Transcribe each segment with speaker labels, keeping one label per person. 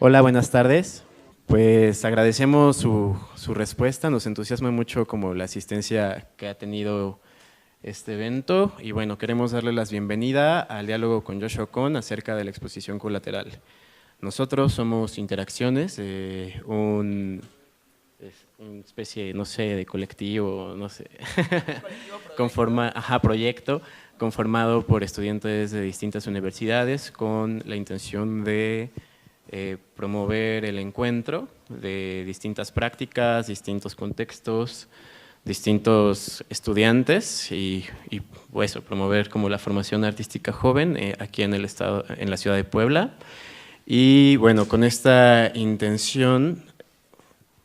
Speaker 1: Hola, buenas tardes. Pues agradecemos su respuesta, nos entusiasma mucho como la asistencia que ha tenido este evento y bueno, queremos darle la bienvenida al diálogo con Joshua Kohn acerca de la exposición colateral. Nosotros somos Interacciones, una especie, no sé, de colectivo, no sé, proyecto conformado por estudiantes de distintas universidades con la intención de promover el encuentro de distintas prácticas, distintos contextos, distintos estudiantes y pues, promover como la formación artística joven aquí en el estado, en la ciudad de Puebla. Y bueno, con esta intención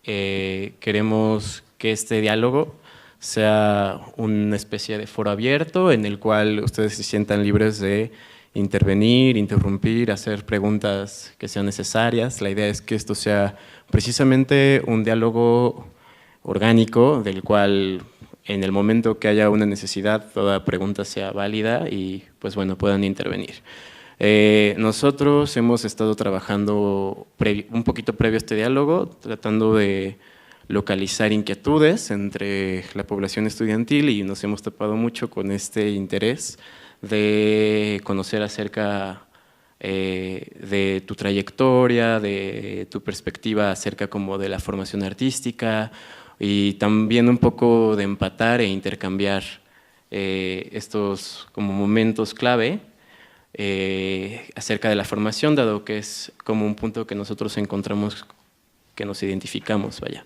Speaker 1: queremos que este diálogo sea una especie de foro abierto en el cual ustedes se sientan libres de intervenir, interrumpir, hacer preguntas que sean necesarias. La idea es que esto sea precisamente un diálogo orgánico del cual en el momento que haya una necesidad toda pregunta sea válida y pues bueno puedan intervenir. Nosotros hemos estado trabajando un poquito previo a este diálogo, tratando de localizar inquietudes entre la población estudiantil y nos hemos topado mucho con este interés de conocer acerca de tu trayectoria, de tu perspectiva acerca como de la formación artística y también un poco de empatar e intercambiar estos como momentos clave acerca de la formación, dado que es como un punto que nosotros encontramos que nos identificamos, vaya.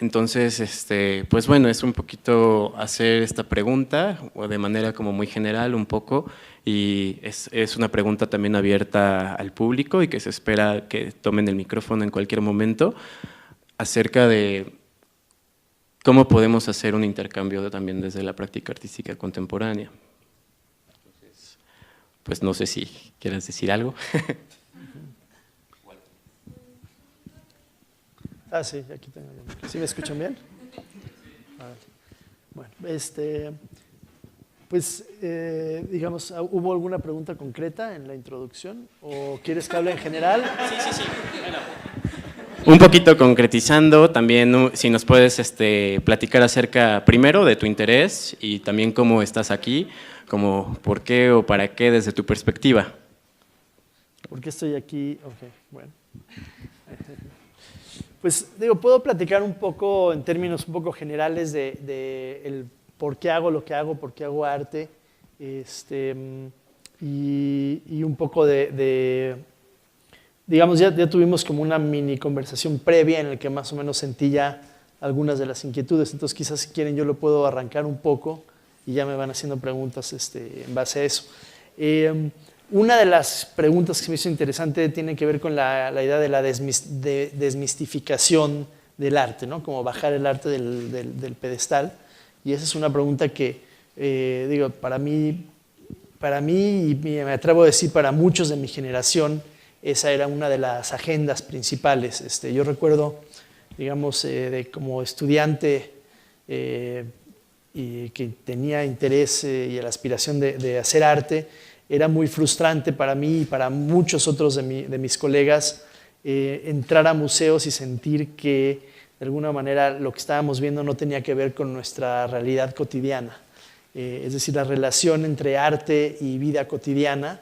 Speaker 1: Entonces, pues bueno, es un poquito hacer esta pregunta de manera como muy general un poco y es una pregunta también abierta al público y que se espera que tomen el micrófono en cualquier momento acerca de cómo podemos hacer un intercambio también desde la práctica artística contemporánea. Entonces, pues no sé si quieres decir algo.
Speaker 2: Sí, aquí tengo. ¿Sí me escuchan bien? Bueno, pues, digamos, ¿hubo alguna pregunta concreta en la introducción? ¿O quieres que hable en general?
Speaker 1: Sí. Bueno. Un poquito concretizando, también si nos puedes platicar acerca primero de tu interés y también cómo estás aquí, como por qué o para qué desde tu perspectiva.
Speaker 2: ¿Por qué estoy aquí? Ok, bueno. Pues digo, puedo platicar un poco en términos un poco generales de el por qué hago lo que hago, por qué hago arte, y un poco digamos, ya tuvimos como una mini conversación previa en la que más o menos sentí ya algunas de las inquietudes, entonces quizás si quieren yo lo puedo arrancar un poco y ya me van haciendo preguntas en base a eso. Una de las preguntas que me hizo interesante tiene que ver con la idea de la desmistificación del arte, ¿no? Como bajar el arte del pedestal. Y esa es una pregunta que, digo, para mí, y me atrevo a decir para muchos de mi generación, esa era una de las agendas principales. Yo recuerdo, digamos, como estudiante y que tenía interés y la aspiración de hacer arte, era muy frustrante para mí y para muchos otros de mis colegas entrar a museos y sentir que de alguna manera lo que estábamos viendo no tenía que ver con nuestra realidad cotidiana. Es decir, la relación entre arte y vida cotidiana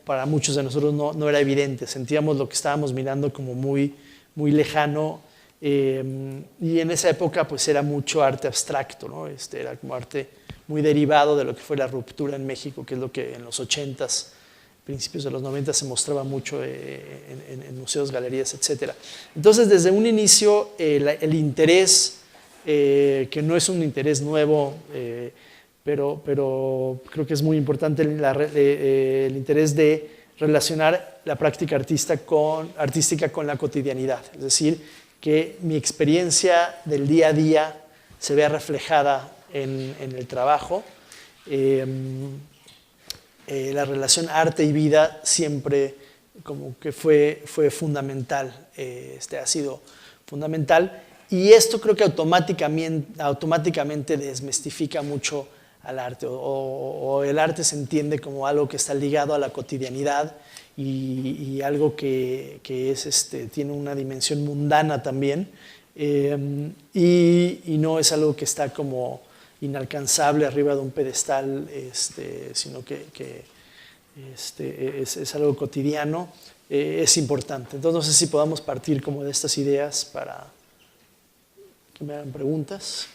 Speaker 2: para muchos de nosotros no era evidente. Sentíamos lo que estábamos mirando como muy, muy lejano y en esa época pues era mucho arte abstracto, ¿no? Era como arte muy derivado de lo que fue la ruptura en México, que es lo que en los 80s, principios de los 90 se mostraba mucho en museos, galerías, etc. Entonces, desde un inicio, el interés, que no es un interés nuevo, pero creo que es muy importante el interés de relacionar la práctica artística con la cotidianidad. Es decir, que mi experiencia del día a día se vea reflejada en el trabajo. La relación arte y vida siempre como que fue fundamental, ha sido fundamental, y esto creo que automáticamente desmistifica mucho al arte, o el arte se entiende como algo que está ligado a la cotidianidad y algo que es, tiene una dimensión mundana también, y no es algo que está como inalcanzable arriba de un pedestal, sino que es algo cotidiano, es importante. Entonces no sé si podamos partir como de estas ideas para que me hagan preguntas.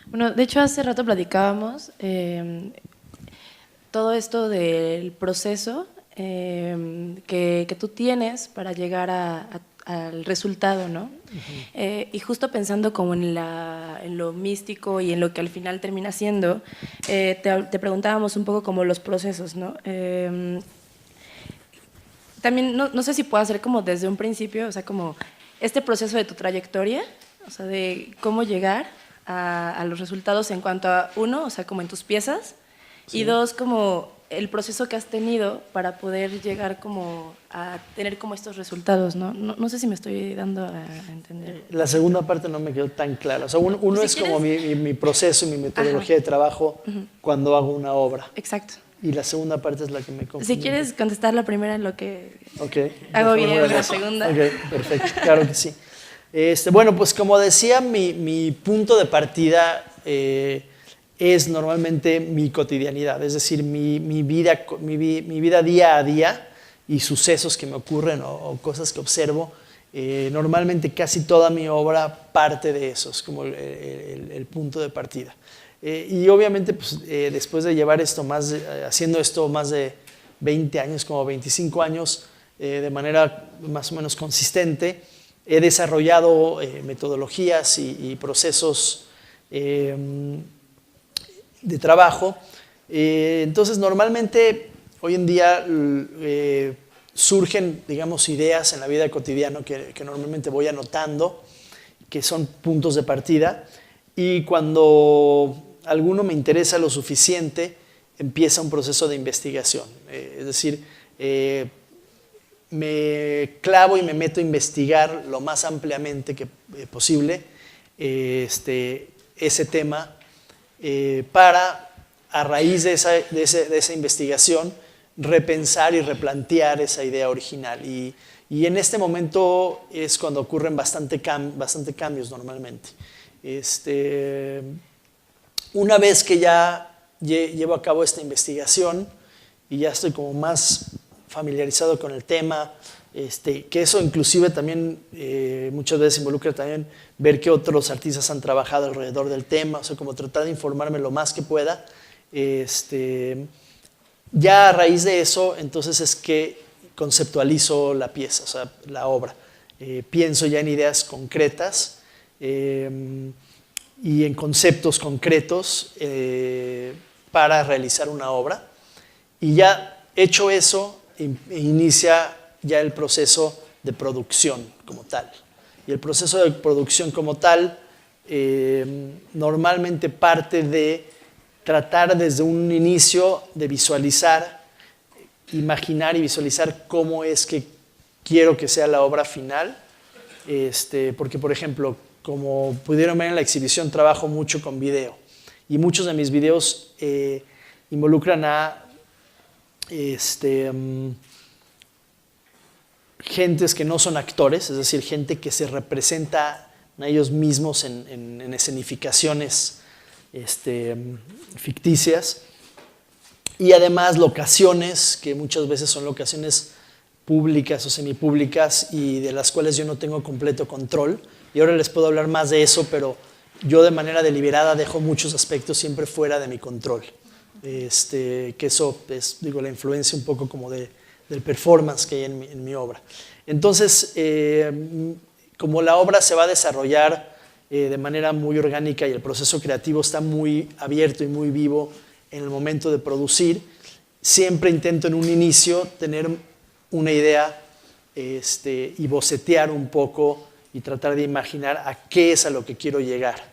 Speaker 3: Bueno, de hecho hace rato platicábamos todo esto del proceso que tú tienes para llegar al resultado, ¿no? Uh-huh. Y justo pensando como en lo místico y en lo que al final termina siendo, te preguntábamos un poco como los procesos, ¿no? También no sé si puedo hacer como desde un principio, o sea, como este proceso de tu trayectoria, o sea, de cómo llegar a los resultados en cuanto a, uno, o sea, como en tus piezas, sí. Y dos, como el proceso que has tenido para poder llegar como a tener como estos resultados, ¿no? No sé si me estoy dando a entender.
Speaker 2: La segunda parte no me quedó tan clara. O sea, uno si es quieres, como mi proceso y mi metodología, ajá, de trabajo, uh-huh, cuando hago una obra.
Speaker 3: Exacto.
Speaker 2: Y la segunda parte es la que me confundí.
Speaker 3: Si quieres contestar la primera en lo que
Speaker 2: okay,
Speaker 3: hago bien la segunda.
Speaker 2: Ok, perfecto, claro que sí. Bueno, pues como decía, mi punto de partida es normalmente mi cotidianidad, es decir, mi vida día a día y sucesos que me ocurren o cosas que observo. Normalmente casi toda mi obra parte de eso, es como el punto de partida. Y obviamente pues, después de llevar esto haciendo esto más de 20 años, como 25 años, de manera más o menos consistente, he desarrollado metodologías y procesos de trabajo. Entonces, normalmente, hoy en día surgen, digamos, ideas en la vida cotidiana que normalmente voy anotando, que son puntos de partida, y cuando alguno me interesa lo suficiente, empieza un proceso de investigación. Es decir, me clavo y me meto a investigar lo más ampliamente posible ese tema para, a raíz de esa investigación, repensar y replantear esa idea original. Y en este momento es cuando ocurren bastante cambios normalmente. Una vez que ya llevo a cabo esta investigación y ya estoy como más familiarizado con el tema, que eso inclusive también muchas veces involucra también ver qué otros artistas han trabajado alrededor del tema, o sea, como tratar de informarme lo más que pueda. Ya a raíz de eso, entonces es que conceptualizo la pieza, o sea, la obra. Pienso ya en ideas concretas y en conceptos concretos para realizar una obra. Y ya hecho eso, inicia ya el proceso de producción como tal. Y el proceso de producción como tal normalmente parte de tratar desde un inicio de visualizar, imaginar y visualizar cómo es que quiero que sea la obra final. Porque, por ejemplo, como pudieron ver en la exhibición, trabajo mucho con video. Y muchos de mis videos involucran a gentes que no son actores, es decir, gente que se representa a ellos mismos en escenificaciones ficticias, y además locaciones que muchas veces son locaciones públicas o semipúblicas y de las cuales yo no tengo completo control. Y ahora les puedo hablar más de eso, pero yo de manera deliberada dejo muchos aspectos siempre fuera de mi control. Que eso es, digo, la influencia un poco como del performance que hay en mi obra. Entonces, como la obra se va a desarrollar de manera muy orgánica y el proceso creativo está muy abierto y muy vivo en el momento de producir, siempre intento en un inicio tener una idea y bocetear un poco y tratar de imaginar a qué es a lo que quiero llegar,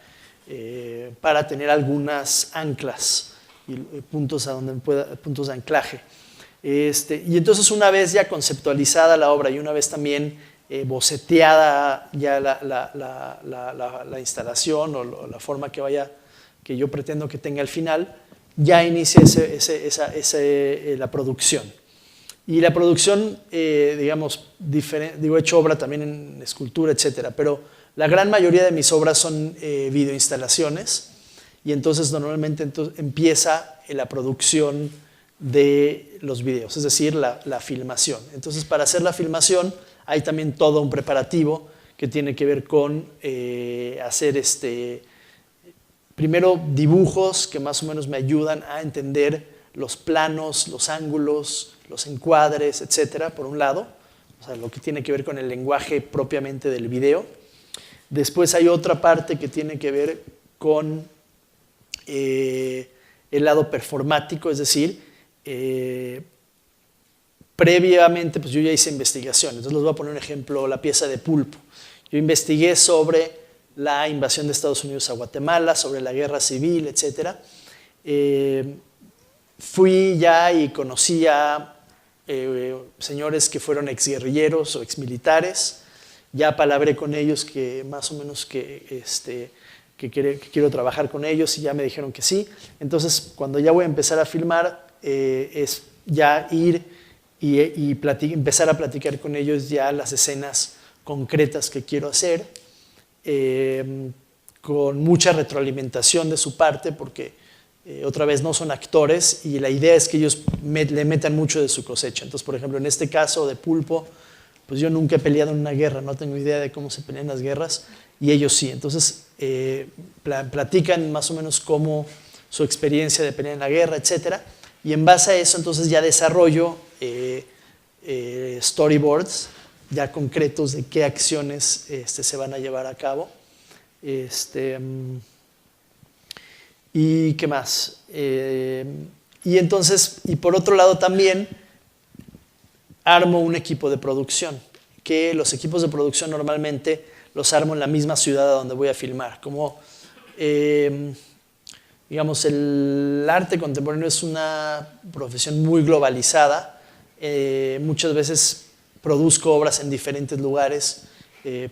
Speaker 2: para tener algunas anclas y puntos de anclaje. Y entonces, una vez ya conceptualizada la obra y una vez también boceteada ya la instalación o la forma que que yo pretendo que tenga al final, ya inicia la producción. Y la producción, digamos, he hecho obra también en escultura, etcétera, pero la gran mayoría de mis obras son videoinstalaciones, y entonces normalmente empieza la producción de los videos, es decir, la filmación. Entonces, para hacer la filmación hay también todo un preparativo que tiene que ver con hacer primero dibujos que más o menos me ayudan a entender los planos, los ángulos, los encuadres, etcétera, por un lado, o sea, lo que tiene que ver con el lenguaje propiamente del video. Después hay otra parte que tiene que ver con el lado performático, es decir, previamente pues yo ya hice investigación. Entonces les voy a poner un ejemplo, la pieza de Pulpo. Yo investigué sobre la invasión de Estados Unidos a Guatemala, sobre la guerra civil, etc. Fui ya y conocí a señores que fueron exguerrilleros o exmilitares. Ya palabré con ellos que más o menos que quiero trabajar con ellos, y ya me dijeron que sí. Entonces, cuando ya voy a empezar a filmar, es ya ir y empezar a platicar con ellos ya las escenas concretas que quiero hacer, con mucha retroalimentación de su parte, porque otra vez no son actores y la idea es que ellos le metan mucho de su cosecha. Entonces, por ejemplo, en este caso de Pulpo, pues yo nunca he peleado en una guerra, no tengo idea de cómo se pelean las guerras, y ellos sí. Entonces, platican más o menos cómo su experiencia de pelear en la guerra, etcétera, y en base a eso entonces ya desarrollo storyboards ya concretos de qué acciones se van a llevar a cabo. ¿Y qué más? Y entonces, y por otro lado también armo un equipo de producción, que los equipos de producción normalmente los armo en la misma ciudad a donde voy a filmar. Como, digamos, el arte contemporáneo es una profesión muy globalizada. Muchas veces produzco obras en diferentes lugares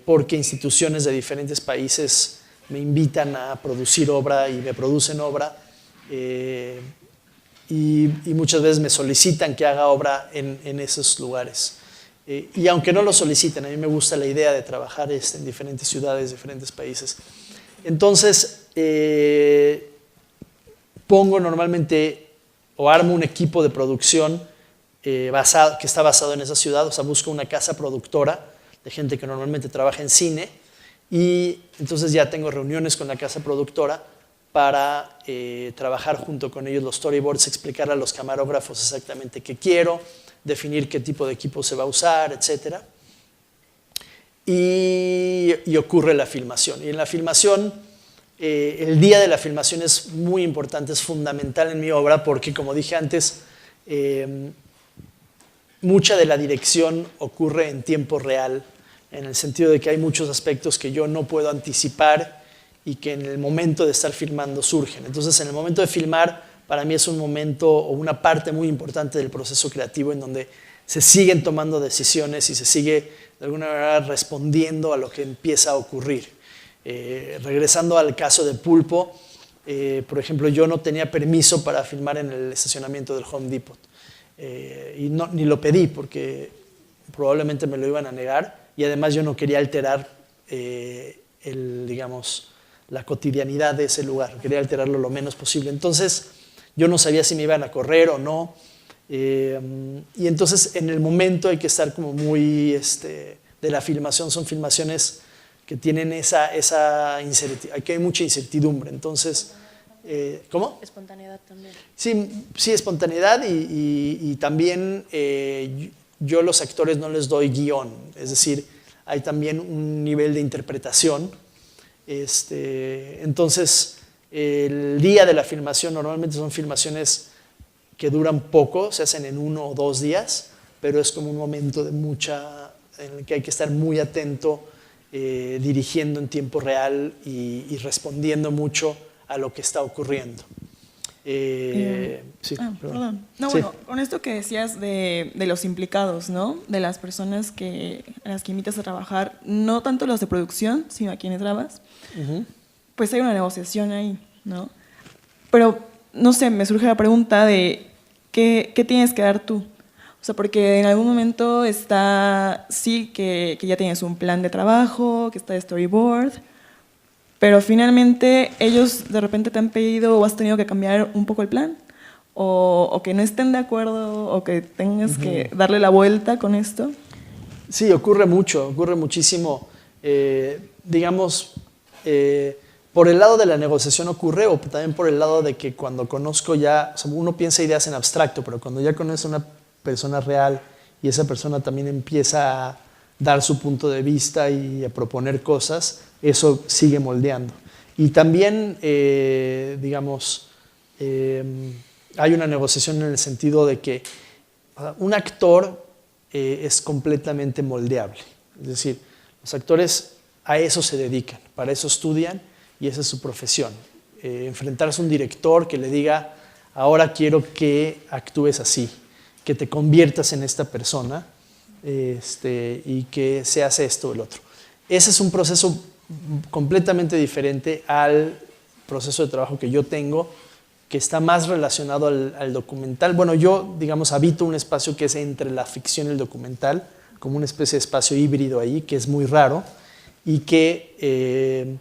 Speaker 2: porque instituciones de diferentes países me invitan a producir obra y me producen obra, y muchas veces me solicitan que haga obra en esos lugares. Y aunque no lo soliciten, a mí me gusta la idea de trabajar en diferentes ciudades, diferentes países. Entonces, pongo normalmente o armo un equipo de producción que está basado en esa ciudad, o sea, busco una casa productora de gente que normalmente trabaja en cine, y entonces ya tengo reuniones con la casa productora para trabajar junto con ellos los storyboards, explicar a los camarógrafos exactamente qué quiero, definir qué tipo de equipo se va a usar, etc. Y ocurre la filmación. Y en la filmación, el día de la filmación es muy importante, es fundamental en mi obra, porque como dije antes, mucha de la dirección ocurre en tiempo real, en el sentido de que hay muchos aspectos que yo no puedo anticipar y que en el momento de estar filmando surgen. Entonces, en el momento de filmar, para mí es un momento o una parte muy importante del proceso creativo en donde se siguen tomando decisiones y se sigue de alguna manera respondiendo a lo que empieza a ocurrir. Regresando al caso de Pulpo, por ejemplo, yo no tenía permiso para filmar en el estacionamiento del Home Depot. Y ni lo pedí porque probablemente me lo iban a negar, y además yo no quería alterar digamos, la cotidianidad de ese lugar, quería alterarlo lo menos posible. Entonces yo no sabía si me iban a correr o no, y entonces en el momento hay que estar como muy de la filmación. Son filmaciones que tienen esa incertidumbre, aquí hay mucha incertidumbre. Entonces, ¿cómo?
Speaker 3: Espontaneidad también.
Speaker 2: Sí, espontaneidad, y también yo a los actores no les doy guión, es decir, hay también un nivel de interpretación. Entonces, el día de la filmación normalmente son filmaciones que duran poco, se hacen en 1 o 2 días, pero es como un momento de en el que hay que estar muy atento, dirigiendo en tiempo real y respondiendo mucho a lo que está ocurriendo. Sí,
Speaker 4: perdón. No,
Speaker 2: sí.
Speaker 4: Bueno, con esto que decías de los implicados, ¿no? De las personas a las que invitas a trabajar, no tanto los de producción, sino a quienes grabas, pues hay una negociación ahí, ¿no? Pero, no sé, me surge la pregunta de ¿qué tienes que dar tú? O sea, porque en algún momento está, sí, que ya tienes un plan de trabajo, que está de storyboard, pero finalmente ellos de repente te han pedido o has tenido que cambiar un poco el plan, o que no estén de acuerdo, o que tengas que darle la vuelta con esto.
Speaker 2: Sí, ocurre muchísimo. Digamos, por el lado de la negociación ocurre, o también por el lado de que cuando conozco ya, o sea, uno piensa ideas en abstracto, pero cuando ya conoce a una persona real y esa persona también empieza a dar su punto de vista y a proponer cosas, eso sigue moldeando. Y también, digamos, hay una negociación en el sentido de que un actor es completamente moldeable. Es decir, los actores a eso se dedican, para eso estudian y esa es su profesión. Enfrentarse a un director que le diga, ahora quiero que actúes así, que te conviertas en esta persona y que seas esto o el otro. Ese es un proceso completamente diferente al proceso de trabajo que yo tengo, que está más relacionado al documental. Bueno, yo, digamos, habito un espacio que es entre la ficción y el documental, como una especie de espacio híbrido ahí, que es muy raro, y que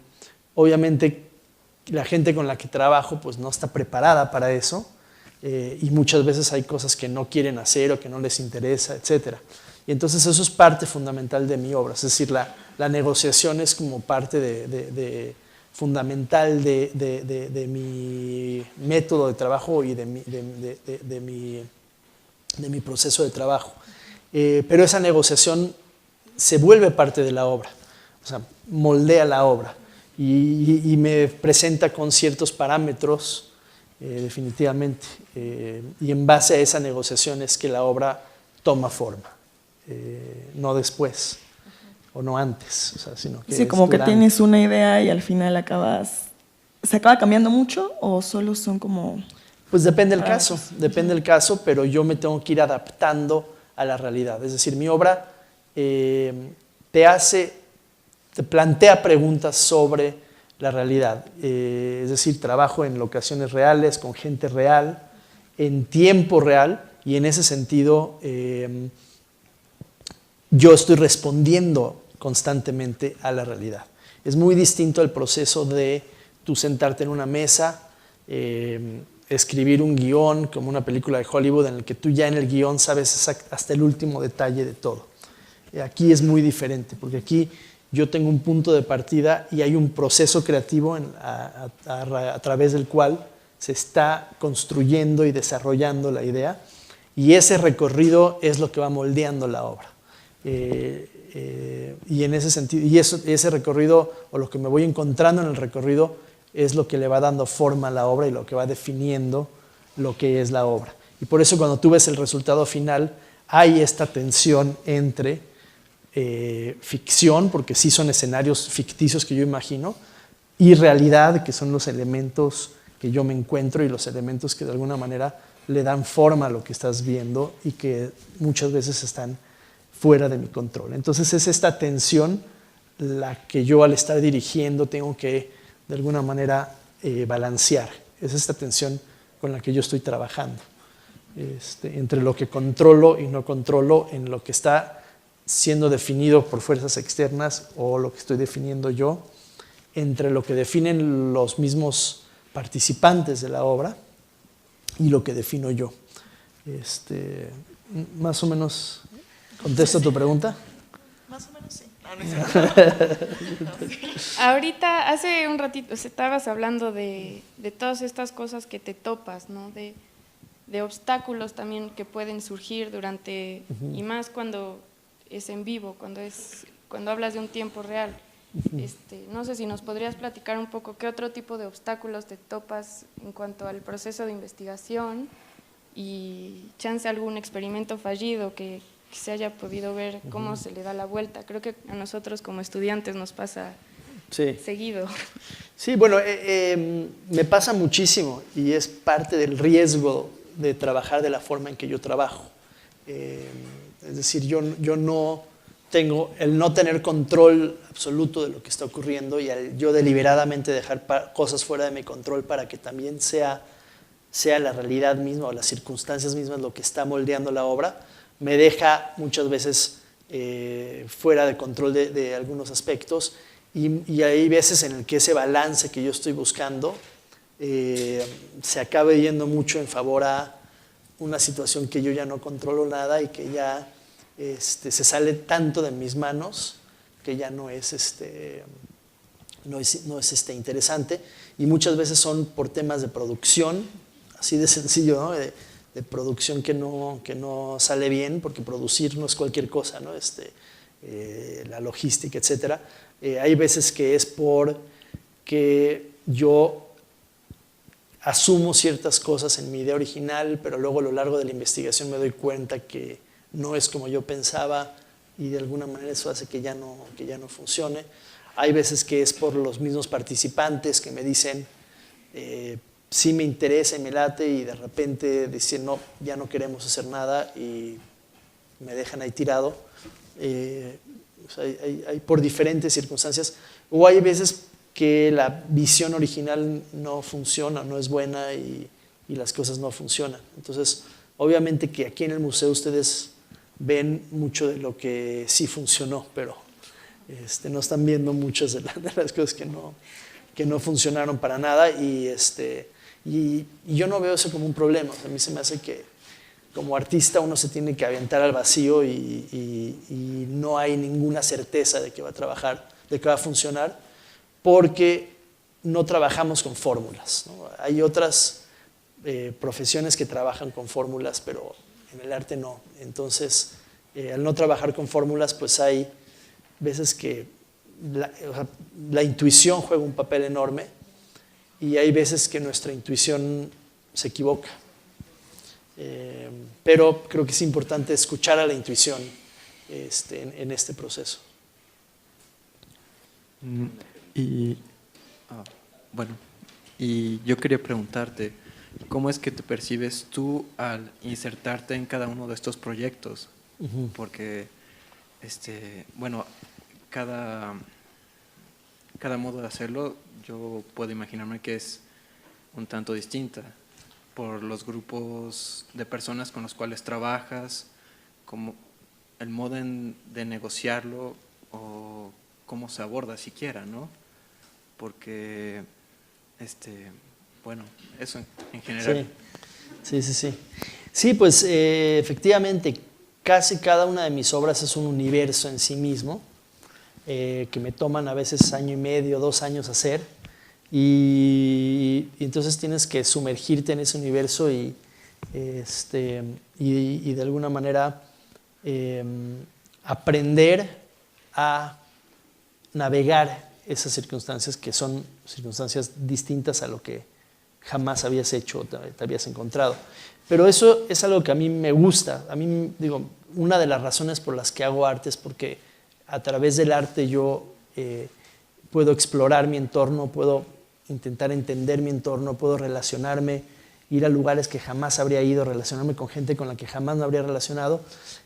Speaker 2: obviamente la gente con la que trabajo pues no está preparada para eso, y muchas veces hay cosas que no quieren hacer o que no les interesa, etc. Y entonces eso es parte fundamental de mi obra, es decir, la negociación es como parte fundamental de mi método de trabajo y de mi proceso de trabajo. Pero esa negociación se vuelve parte de la obra, o sea, moldea la obra y me presenta con ciertos parámetros, definitivamente, y en base a esa negociación es que la obra toma forma, no después. O no antes, o sea, sino que
Speaker 4: sí, como que tienes una idea y al final ¿se acaba cambiando mucho o solo son como...?
Speaker 2: Pues depende del caso, pero yo me tengo que ir adaptando a la realidad. Es decir, mi obra te plantea preguntas sobre la realidad. Es decir, trabajo en locaciones reales, con gente real, en tiempo real, y en ese sentido yo estoy respondiendo constantemente a la realidad. Es muy distinto al proceso de tú sentarte en una mesa, escribir un guión como una película de Hollywood en el que tú ya en el guión sabes hasta el último detalle de todo. Aquí es muy diferente, porque aquí yo tengo un punto de partida y hay un proceso creativo a través del cual se está construyendo y desarrollando la idea, y ese recorrido es lo que va moldeando la obra. Y en ese sentido, y ese recorrido, o lo que me voy encontrando en el recorrido, es lo que le va dando forma a la obra y lo que va definiendo lo que es la obra. Y por eso cuando tú ves el resultado final, hay esta tensión entre ficción, porque sí son escenarios ficticios que yo imagino, y realidad, que son los elementos que yo me encuentro y los elementos que de alguna manera le dan forma a lo que estás viendo y que muchas veces están fuera de mi control. Entonces es esta tensión la que yo al estar dirigiendo tengo que de alguna manera balancear. Es esta tensión con la que yo estoy trabajando, entre lo que controlo y no controlo, en lo que está siendo definido por fuerzas externas o lo que estoy definiendo yo, entre lo que definen los mismos participantes de la obra y lo que defino yo. Más o menos... ¿Contesto tu pregunta?
Speaker 4: Más o menos sí.
Speaker 5: Ahorita, hace un ratito, estabas hablando de todas estas cosas que te topas, ¿no? De obstáculos también que pueden surgir durante, y más cuando es en vivo, cuando hablas de un tiempo real. No sé si nos podrías platicar un poco qué otro tipo de obstáculos te topas en cuanto al proceso de investigación y chance algún experimento fallido que se haya podido ver cómo se le da la vuelta. Creo que a nosotros como estudiantes nos pasa seguido.
Speaker 2: Sí, bueno, me pasa muchísimo y es parte del riesgo de trabajar de la forma en que yo trabajo. Es decir, yo no tengo el no tener control absoluto de lo que está ocurriendo y el yo deliberadamente dejar cosas fuera de mi control para que también sea la realidad misma o las circunstancias mismas lo que está moldeando la obra, me deja muchas veces fuera de control de algunos aspectos y hay veces en el que ese balance que yo estoy buscando se acaba yendo mucho en favor a una situación que yo ya no controlo nada y que ya se sale tanto de mis manos que ya no es interesante, y muchas veces son por temas de producción, así de sencillo, ¿no? De producción que no sale bien, porque producir no es cualquier cosa, ¿no? La logística, etcétera. Hay veces que es porque yo asumo ciertas cosas en mi idea original, pero luego a lo largo de la investigación me doy cuenta que no es como yo pensaba y de alguna manera eso hace que ya no funcione. Hay veces que es por los mismos participantes que me dicen sí me interesa y me late, y de repente dicen no, ya no queremos hacer nada y me dejan ahí tirado. O sea, hay por diferentes circunstancias, o hay veces que la visión original no funciona, no es buena y las cosas no funcionan. Entonces, obviamente que aquí en el museo ustedes ven mucho de lo que sí funcionó, pero no están viendo muchas de las cosas que no funcionaron para nada, y yo no veo eso como un problema. O sea, a mí se me hace que como artista uno se tiene que aventar al vacío y no hay ninguna certeza de que va a trabajar, de que va a funcionar, porque no trabajamos con fórmulas, ¿no? Hay otras profesiones que trabajan con fórmulas, pero en el arte no. Entonces, al no trabajar con fórmulas, pues hay veces que la intuición juega un papel enorme, y hay veces que nuestra intuición se equivoca. Pero creo que es importante escuchar a la intuición en este proceso.
Speaker 6: Y bueno, y yo quería preguntarte, ¿cómo es que te percibes tú al insertarte en cada uno de estos proyectos?
Speaker 2: Uh-huh.
Speaker 6: Porque, bueno, cada modo de hacerlo, yo puedo imaginarme que es un tanto distinta por los grupos de personas con los cuales trabajas, como el modo de negociarlo o cómo se aborda siquiera, ¿no? Porque, bueno, eso en general.
Speaker 2: Sí. Sí, pues efectivamente, casi cada una de mis obras es un universo en sí mismo, que me toman a veces 1 año y medio, 2 años hacer, y entonces tienes que sumergirte en ese universo y de alguna manera aprender a navegar esas circunstancias, que son circunstancias distintas a lo que jamás habías hecho o te habías encontrado. Pero eso es algo que a mí me gusta. A mí, digo, una de las razones por las que hago arte es porque a través del arte yo puedo explorar mi entorno, puedo intentar entender mi entorno, puedo relacionarme, ir a lugares que jamás habría ido, relacionarme con gente con la que jamás me habría relacionado.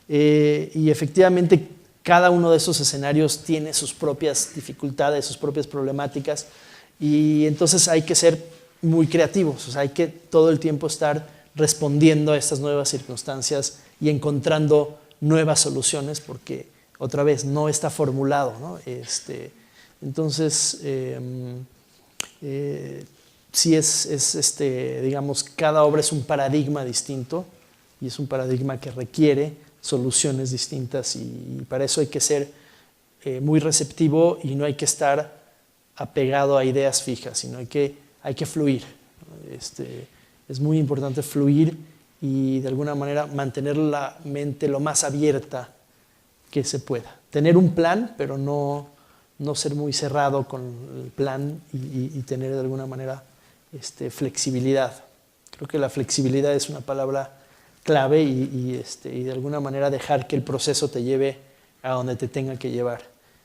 Speaker 2: Y efectivamente, cada uno de esos escenarios tiene sus propias dificultades, sus propias problemáticas, y entonces hay que ser muy creativos. O sea, hay que todo el tiempo estar respondiendo a estas nuevas circunstancias y encontrando nuevas soluciones, porque otra vez no está formulado, ¿no? Entonces, sí digamos, cada obra es un paradigma distinto, y es un paradigma que requiere soluciones distintas, y para eso hay que ser muy receptivo y no hay que estar apegado a ideas fijas, sino hay que fluir. Es muy importante fluir y de alguna manera mantener la mente lo más abierta que se pueda. Tener un plan, pero no ser muy cerrado con el plan, y tener de alguna manera flexibilidad. Creo que la flexibilidad es una palabra clave, y de alguna manera dejar que el proceso te lleve a donde te tenga que llevar,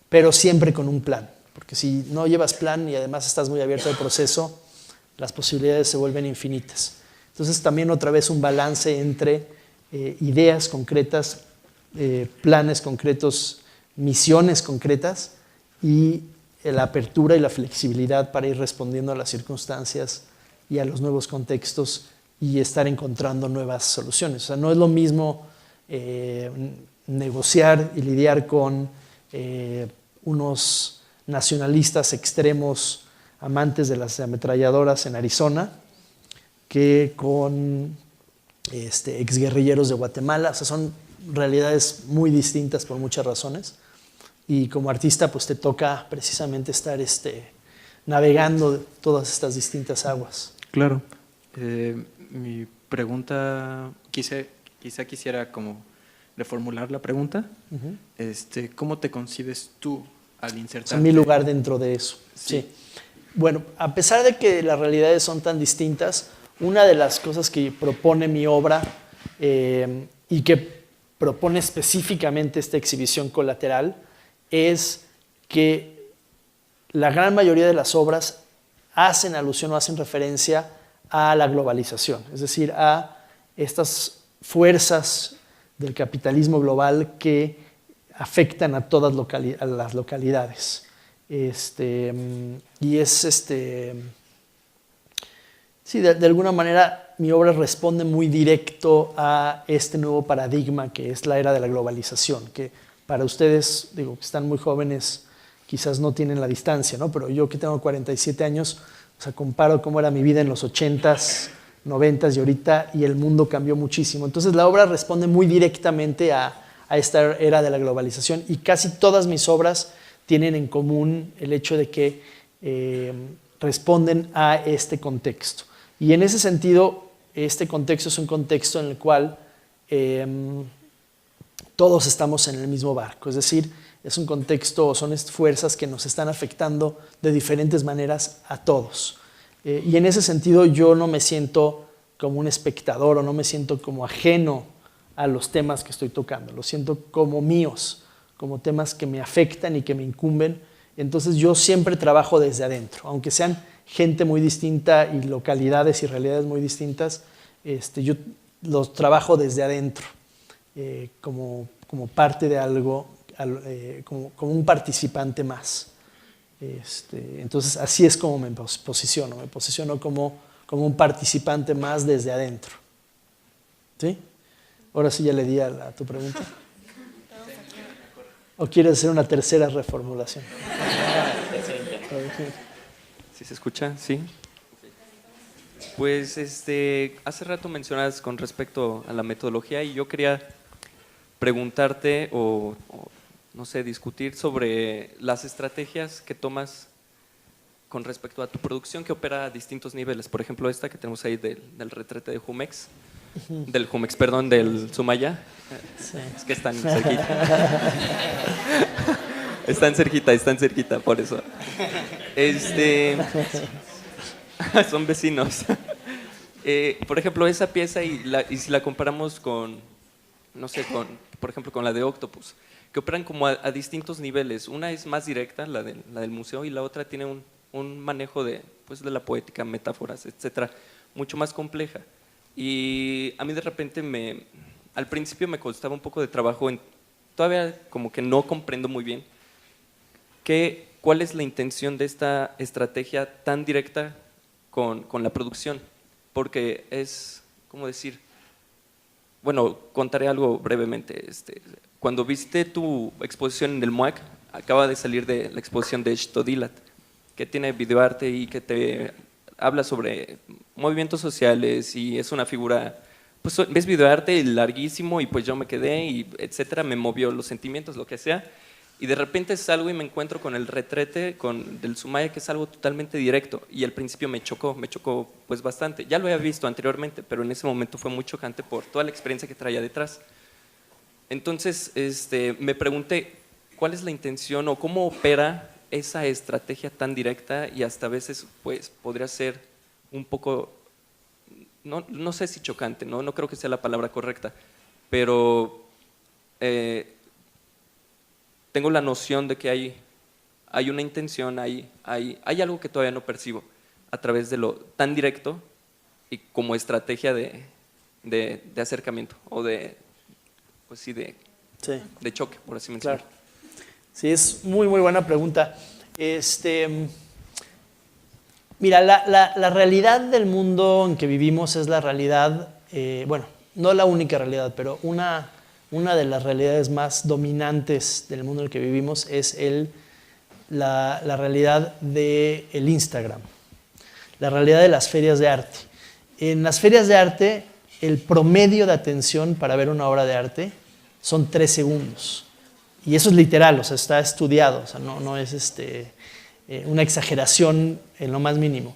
Speaker 2: pero siempre con un plan, porque si no llevas plan y además estás muy abierto al proceso, las posibilidades se vuelven infinitas. Entonces también otra vez un balance entre ideas concretas, planes concretos misiones concretas y la apertura y la flexibilidad para ir respondiendo a las circunstancias y a los nuevos contextos y estar encontrando nuevas soluciones. O sea, no es lo mismo negociar y lidiar con unos nacionalistas extremos amantes de las ametralladoras en Arizona que con exguerrilleros de Guatemala. O sea, son realidades muy distintas por muchas razones. Y como artista, pues te toca precisamente estar navegando todas estas distintas aguas.
Speaker 6: Claro. Mi pregunta, quizá quisiera como reformular la pregunta. ¿Cómo te concibes tú al insertarte?
Speaker 2: Es mi lugar dentro de eso.
Speaker 6: Sí.
Speaker 2: Sí. Bueno, a pesar de que las realidades son tan distintas, una de las cosas que propone mi obra y que propone específicamente esta exhibición colateral es que la gran mayoría de las obras hacen alusión o hacen referencia a la globalización, es decir, a estas fuerzas del capitalismo global que afectan a todas las localidades. Y sí, de alguna manera mi obra responde muy directo a este nuevo paradigma que es la era de la globalización, que para ustedes, digo, que están muy jóvenes, quizás no tienen la distancia, ¿no? Pero yo que tengo 47 años, o sea, comparo cómo era mi vida en los 80s, 90s y ahorita, y el mundo cambió muchísimo. Entonces la obra responde muy directamente a esta era de la globalización y casi todas mis obras tienen en común el hecho de que responden a este contexto. Y en ese sentido, este contexto es un contexto en el cual todos estamos en el mismo barco, es decir, es un contexto, son fuerzas que nos están afectando de diferentes maneras a todos. Y en ese sentido yo no me siento como un espectador o no me siento como ajeno a los temas que estoy tocando, los siento como míos, como temas que me afectan y que me incumben. Entonces yo siempre trabajo desde adentro, aunque sean gente muy distinta y localidades y realidades muy distintas, yo los trabajo desde adentro, como parte de algo, como un participante más. Entonces así es como me posiciono como un participante más desde adentro. ¿Sí? Ahora sí ya le di a tu pregunta. ¿O quieres hacer una tercera reformulación?
Speaker 7: ¿Sí se escucha? Sí. Pues hace rato mencionas con respecto a la metodología y yo quería preguntarte o no sé, discutir sobre las estrategias que tomas con respecto a tu producción que opera a distintos niveles. Por ejemplo, esta que tenemos ahí del retrete de Jumex, del Jumex, perdón, del Sumaya.
Speaker 2: Sí.
Speaker 7: Es que están cerquita. Están cerquita, por eso. Son vecinos. Por ejemplo, esa pieza y si la comparamos con, no sé, por ejemplo, con la de Octopus, que operan como a distintos niveles. Una es más directa, la del museo, y la otra tiene un manejo de la poética, metáforas, etcétera, mucho más compleja. Y a mí de repente al principio me costaba un poco de trabajo, todavía como que no comprendo muy bien cuál es la intención de esta estrategia tan directa con la producción, porque es, ¿cómo decir? Bueno, contaré algo brevemente. Cuando visité tu exposición en el MUAC, acaba de salir de la exposición de Xtodilat, que tiene videoarte y que te habla sobre movimientos sociales y es una figura, pues ves videoarte larguísimo y pues yo me quedé y etcétera, me movió los sentimientos, lo que sea, y de repente salgo y me encuentro con el retrete del Sumaya, que es algo totalmente directo, y al principio me chocó pues bastante. Ya lo había visto anteriormente, pero en ese momento fue muy chocante por toda la experiencia que traía detrás. Entonces me pregunté cuál es la intención o cómo opera esa estrategia tan directa, y hasta a veces pues podría ser un poco, no sé si chocante, no creo que sea la palabra correcta, pero tengo la noción de que hay una intención, hay algo que todavía no percibo a través de lo tan directo y como estrategia de acercamiento o de choque, por así mencionarlo.
Speaker 2: Claro. Sí, es muy, muy buena pregunta. Mira, la realidad del mundo en que vivimos es la realidad, bueno, no la única realidad, pero una de las realidades más dominantes del mundo en el que vivimos es la realidad del Instagram, la realidad de las ferias de arte. En las ferias de arte, el promedio de atención para ver una obra de arte son 3 segundos. Y eso es literal, o sea, está estudiado, o sea, no es una exageración en lo más mínimo.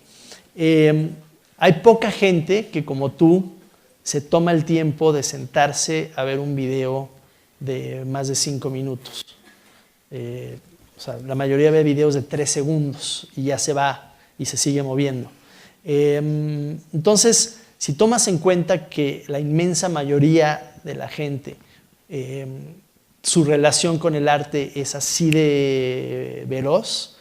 Speaker 2: Hay poca gente que, como tú, se toma el tiempo de sentarse a ver un video de más de 5 minutos. O sea, la mayoría ve videos de 3 segundos y ya se va y se sigue moviendo. Entonces, si tomas en cuenta que la inmensa mayoría de la gente, su relación con el arte es así de veloz,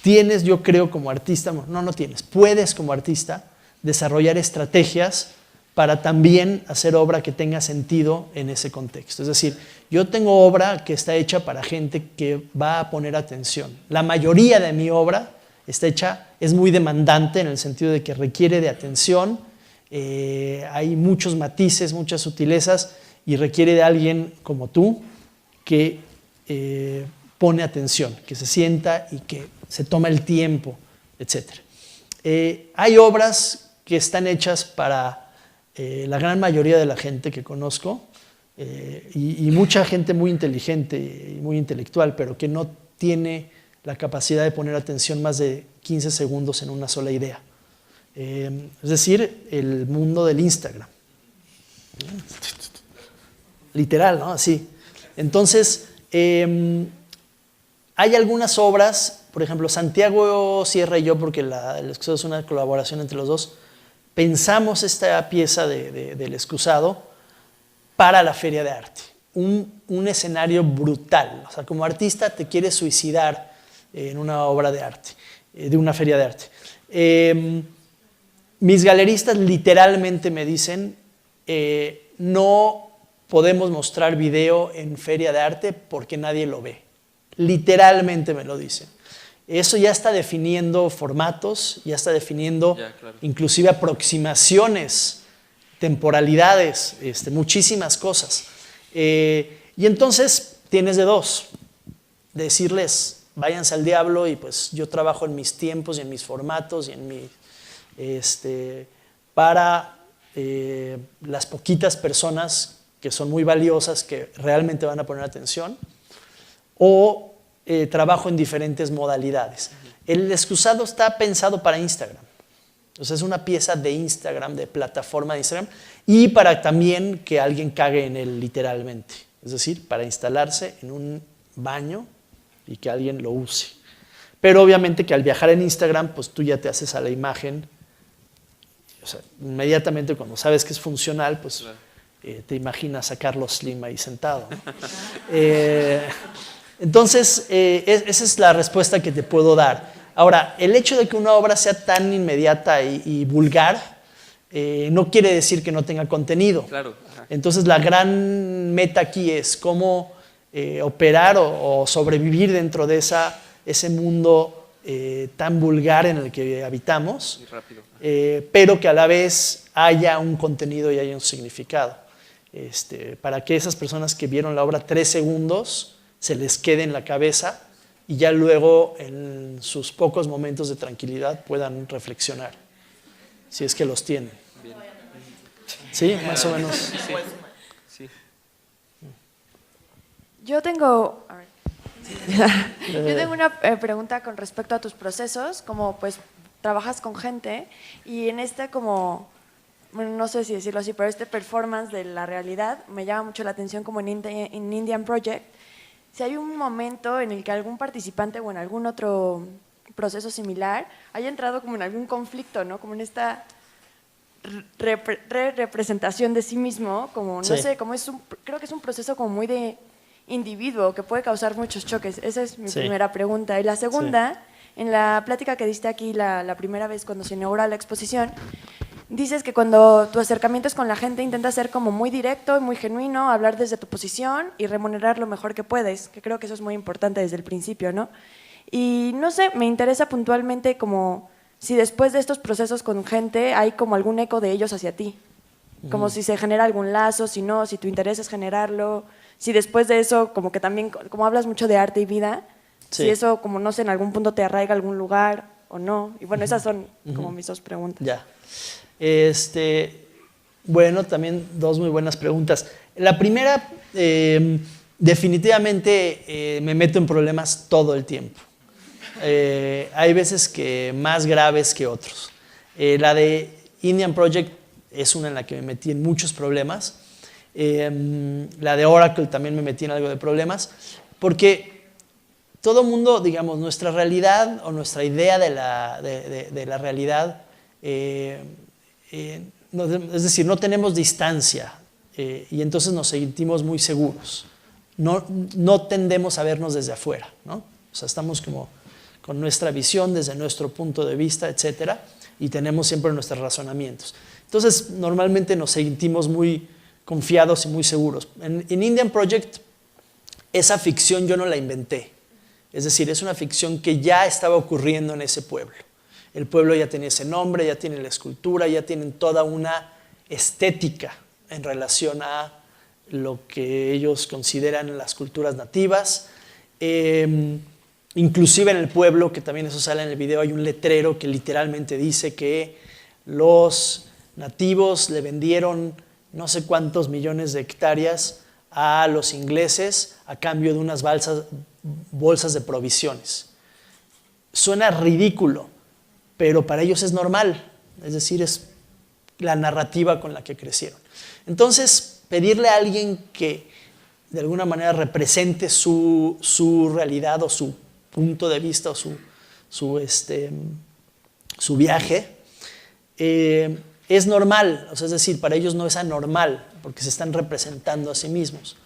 Speaker 2: tienes, yo creo, como artista, no tienes, puedes como artista desarrollar estrategias para también hacer obra que tenga sentido en ese contexto. Es decir, yo tengo obra que está hecha para gente que va a poner atención. La mayoría de mi obra está hecha, es muy demandante en el sentido de que requiere de atención, hay muchos matices, muchas sutilezas y requiere de alguien como tú que pone atención, que se sienta y que se toma el tiempo, etc. Hay obras que están hechas para la gran mayoría de la gente que conozco y mucha gente muy inteligente y muy intelectual, pero que no tiene la capacidad de poner atención más de 15 segundos en una sola idea. Es decir, el mundo del Instagram. Literal, ¿no? Así. Entonces, hay algunas obras, por ejemplo, Santiago Sierra y yo, porque el excusado es una colaboración entre los dos, pensamos esta pieza del excusado para la feria de arte. Un escenario brutal. O sea, como artista te quieres suicidar en una obra de arte, de una feria de arte. Mis galeristas literalmente me dicen, no podemos mostrar video en feria de arte porque nadie lo ve. Literalmente me lo dicen. Eso ya está definiendo formatos, ya está definiendo inclusive aproximaciones, temporalidades, muchísimas cosas. Y entonces tienes de dos, decirles, váyanse al diablo y pues yo trabajo en mis tiempos y en mis formatos y en mi, para las poquitas personas que son muy valiosas, que realmente van a poner atención, o trabajo en diferentes modalidades. El excusado está pensado para Instagram. O sea, es una pieza de Instagram, de plataforma de Instagram, y para también que alguien cague en él literalmente. Es decir, para instalarse en un baño y que alguien lo use. Pero obviamente que al viajar en Instagram, pues tú ya te haces a la imagen. O sea, inmediatamente cuando sabes que es funcional, pues te imaginas a Carlos Slim ahí sentado, ¿no? Entonces, esa es la respuesta que te puedo dar. Ahora, el hecho de que una obra sea tan inmediata y vulgar no quiere decir que no tenga contenido.
Speaker 7: Claro.
Speaker 2: Entonces, la gran meta aquí es cómo operar o sobrevivir dentro de ese mundo tan vulgar en el que habitamos,
Speaker 7: Muy rápido.
Speaker 2: pero que a la vez haya un contenido y haya un significado. Para que esas personas que vieron la obra 3 segundos se les quede en la cabeza y ya luego en sus pocos momentos de tranquilidad puedan reflexionar, si es que los tienen.
Speaker 7: Bien.
Speaker 2: ¿Sí? Más o menos.
Speaker 7: Sí.
Speaker 5: Yo tengo una pregunta con respecto a tus procesos, como pues trabajas con gente y en como, bueno, no sé si decirlo así, pero performance de la realidad me llama mucho la atención como en Indian Project. Si hay un momento en el que algún participante o en algún otro proceso similar haya entrado como en algún conflicto, ¿no? Como en esta representación de sí mismo, como no sé, como creo que es un proceso como muy de individuo que puede causar muchos choques. Esa es mi primera pregunta. Y la segunda, en la plática que diste aquí la primera vez cuando se inaugura la exposición,
Speaker 8: dices que cuando tu acercamiento es con la gente intentas ser como muy directo y muy genuino, hablar desde tu posición y remunerar lo mejor que puedes, que creo que eso es muy importante desde el principio, ¿no? Y no sé, me interesa puntualmente como si después de estos procesos con gente hay como algún eco de ellos hacia ti, como si se genera algún lazo, si no, si tu interés es generarlo, si después de eso, como que también, como hablas mucho de arte y vida, si eso, como no sé, en algún punto te arraiga a algún lugar o no. Y bueno, esas son como mis dos preguntas.
Speaker 2: Ya. Bueno, también dos muy buenas preguntas. La primera, definitivamente me meto en problemas todo el tiempo. Hay veces que más graves que otros. La de Indian Project es una en la que me metí en muchos problemas. La de Oracle también me metí en algo de problemas, porque todo mundo, digamos, nuestra realidad o nuestra idea de la realidad, es decir, no tenemos distancia y entonces nos sentimos muy seguros. No tendemos a vernos desde afuera, ¿no? O sea, estamos como con nuestra visión desde nuestro punto de vista, etcétera, y tenemos siempre nuestros razonamientos. Entonces, normalmente nos sentimos muy confiados y muy seguros. En Indian Project, esa ficción yo no la inventé. Es decir, es una ficción que ya estaba ocurriendo en ese pueblo. El pueblo ya tenía ese nombre, ya tiene la escultura, ya tienen toda una estética en relación a lo que ellos consideran las culturas nativas. Inclusive en el pueblo, que también eso sale en el video, hay un letrero que literalmente dice que los nativos le vendieron no sé cuántos millones de hectáreas a los ingleses a cambio de unas bolsas de provisiones. Suena ridículo, pero para ellos es normal, es decir, es la narrativa con la que crecieron. Entonces, pedirle a alguien que de alguna manera represente su realidad o su punto de vista o su viaje, es normal, o sea, es decir, para ellos no es anormal, porque se están representando a sí mismos.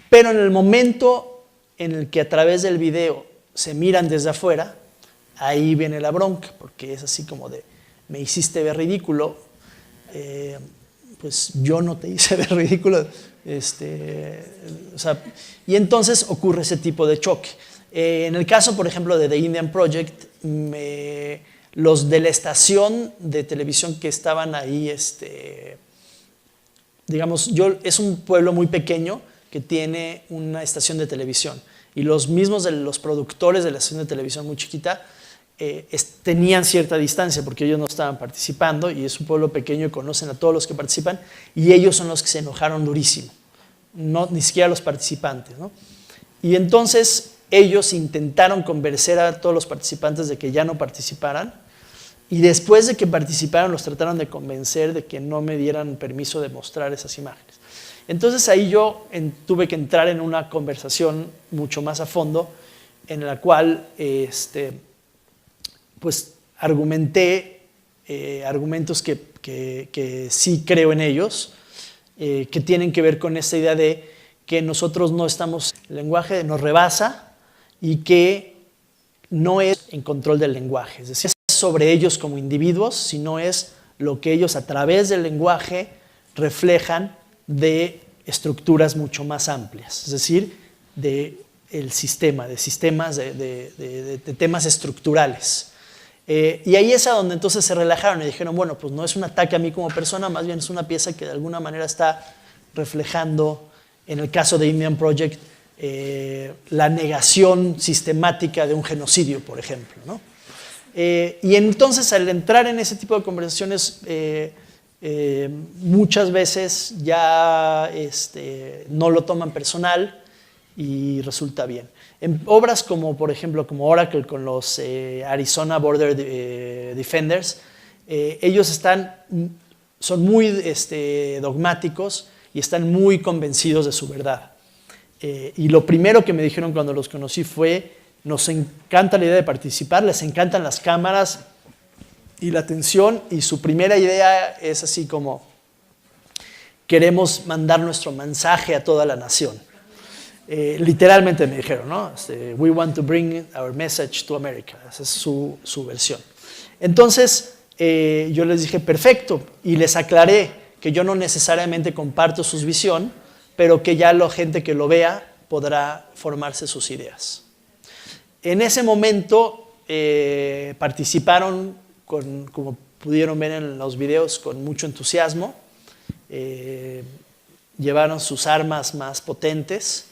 Speaker 2: Pero en el momento en el que a través del video se miran desde afuera, ahí viene la bronca, porque es así como de, me hiciste ver ridículo, pues yo no te hice ver ridículo, o sea, y entonces ocurre ese tipo de choque. En el caso, por ejemplo, de The Indian Project, los de la estación de televisión que estaban ahí, digamos, es un pueblo muy pequeño que tiene una estación de televisión, y los mismos de los productores de la estación de televisión muy chiquita tenían cierta distancia porque ellos no estaban participando, y es un pueblo pequeño y conocen a todos los que participan, y ellos son los que se enojaron durísimo, ni siquiera los participantes, ¿no? Y entonces ellos intentaron convencer a todos los participantes de que ya no participaran, y después de que participaron los trataron de convencer de que no me dieran permiso de mostrar esas imágenes. Entonces ahí yo tuve que entrar en una conversación mucho más a fondo, en la cual pues argumenté argumentos que sí creo en ellos, que tienen que ver con esta idea de que nosotros no estamos, el lenguaje nos rebasa, y que no es en control del lenguaje, es decir, es sobre ellos como individuos, sino es lo que ellos a través del lenguaje reflejan de estructuras mucho más amplias, es decir, de temas estructurales. Y ahí es a donde entonces se relajaron y dijeron, bueno, pues no es un ataque a mí como persona, más bien es una pieza que de alguna manera está reflejando, en el caso de Indian Project, la negación sistemática de un genocidio, por ejemplo, ¿no? Y entonces, al entrar en ese tipo de conversaciones, muchas veces ya no lo toman personal y resulta bien. En obras como, por ejemplo, como Oracle con los Arizona Border Defenders, ellos son muy dogmáticos y están muy convencidos de su verdad. Y lo primero que me dijeron cuando los conocí fue, nos encanta la idea de participar, les encantan las cámaras y la atención, y su primera idea es así como, queremos mandar nuestro mensaje a toda la nación. Literalmente me dijeron, ¿no? We want to bring our message to America. Esa es su versión. Entonces, yo les dije, perfecto, y les aclaré que yo no necesariamente comparto su visión, pero que ya la gente que lo vea podrá formarse sus ideas. En ese momento participaron, como pudieron ver en los videos, con mucho entusiasmo. Llevaron sus armas más potentes,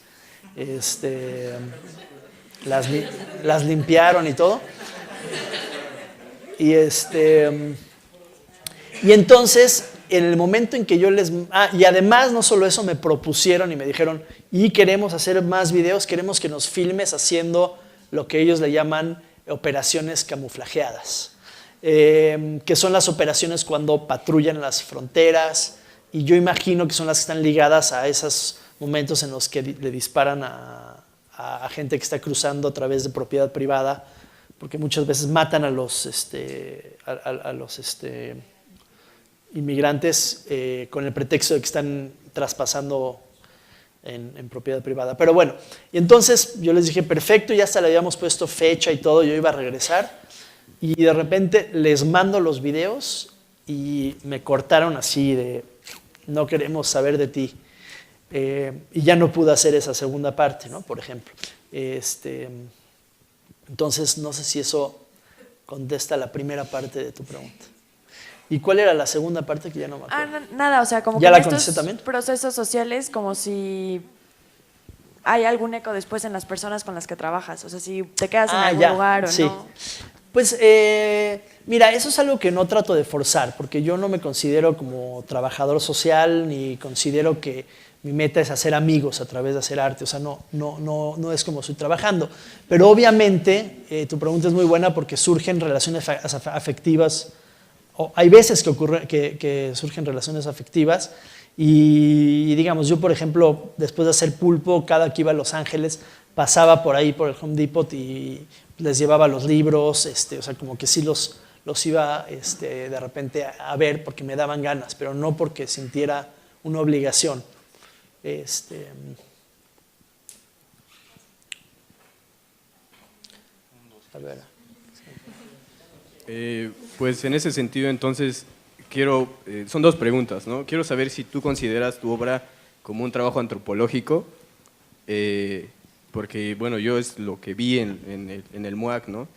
Speaker 2: las limpiaron y todo. Y entonces, en el momento en que yo les... y además, no solo eso, me propusieron y me dijeron, y queremos hacer más videos, queremos que nos filmes haciendo lo que ellos le llaman operaciones camuflajeadas, que son las operaciones cuando patrullan las fronteras, y yo imagino que son las que están ligadas a esos momentos en los que le disparan a gente que está cruzando a través de propiedad privada, porque muchas veces matan a los inmigrantes con el pretexto de que están traspasando en propiedad privada. Pero bueno, y entonces yo les dije, perfecto, ya hasta le habíamos puesto fecha y todo, yo iba a regresar, y de repente les mando los videos y me cortaron así de, no queremos saber de ti. Y ya no pude hacer esa segunda parte, ¿no? Por ejemplo. Entonces, no sé si eso contesta la primera parte de tu pregunta. ¿Y cuál era la segunda parte que ya no me acuerdo?
Speaker 8: Nada, o sea, como
Speaker 2: ¿Ya
Speaker 8: que
Speaker 2: la
Speaker 8: en
Speaker 2: contesté
Speaker 8: estos
Speaker 2: también?
Speaker 8: procesos sociales, como si hay algún eco después en las personas con las que trabajas. O sea, si te quedas en algún lugar o
Speaker 2: sí.
Speaker 8: no.
Speaker 2: Pues, mira, eso es algo que no trato de forzar, porque yo no me considero como trabajador social, ni considero que mi meta es hacer amigos a través de hacer arte. O sea, no es como estoy trabajando. Pero obviamente, tu pregunta es muy buena porque surgen relaciones afectivas. Hay veces que surgen relaciones afectivas y digamos, yo por ejemplo, después de hacer Pulpo, cada que iba a Los Ángeles, pasaba por ahí, por el Home Depot y les llevaba los libros, o sea, como que sí los iba de repente a ver porque me daban ganas, pero no porque sintiera una obligación. A ver.
Speaker 9: Pues en ese sentido, entonces, son dos preguntas, ¿no? Quiero saber si tú consideras tu obra como un trabajo antropológico, porque, bueno, yo es lo que vi en el MUAC, ¿no?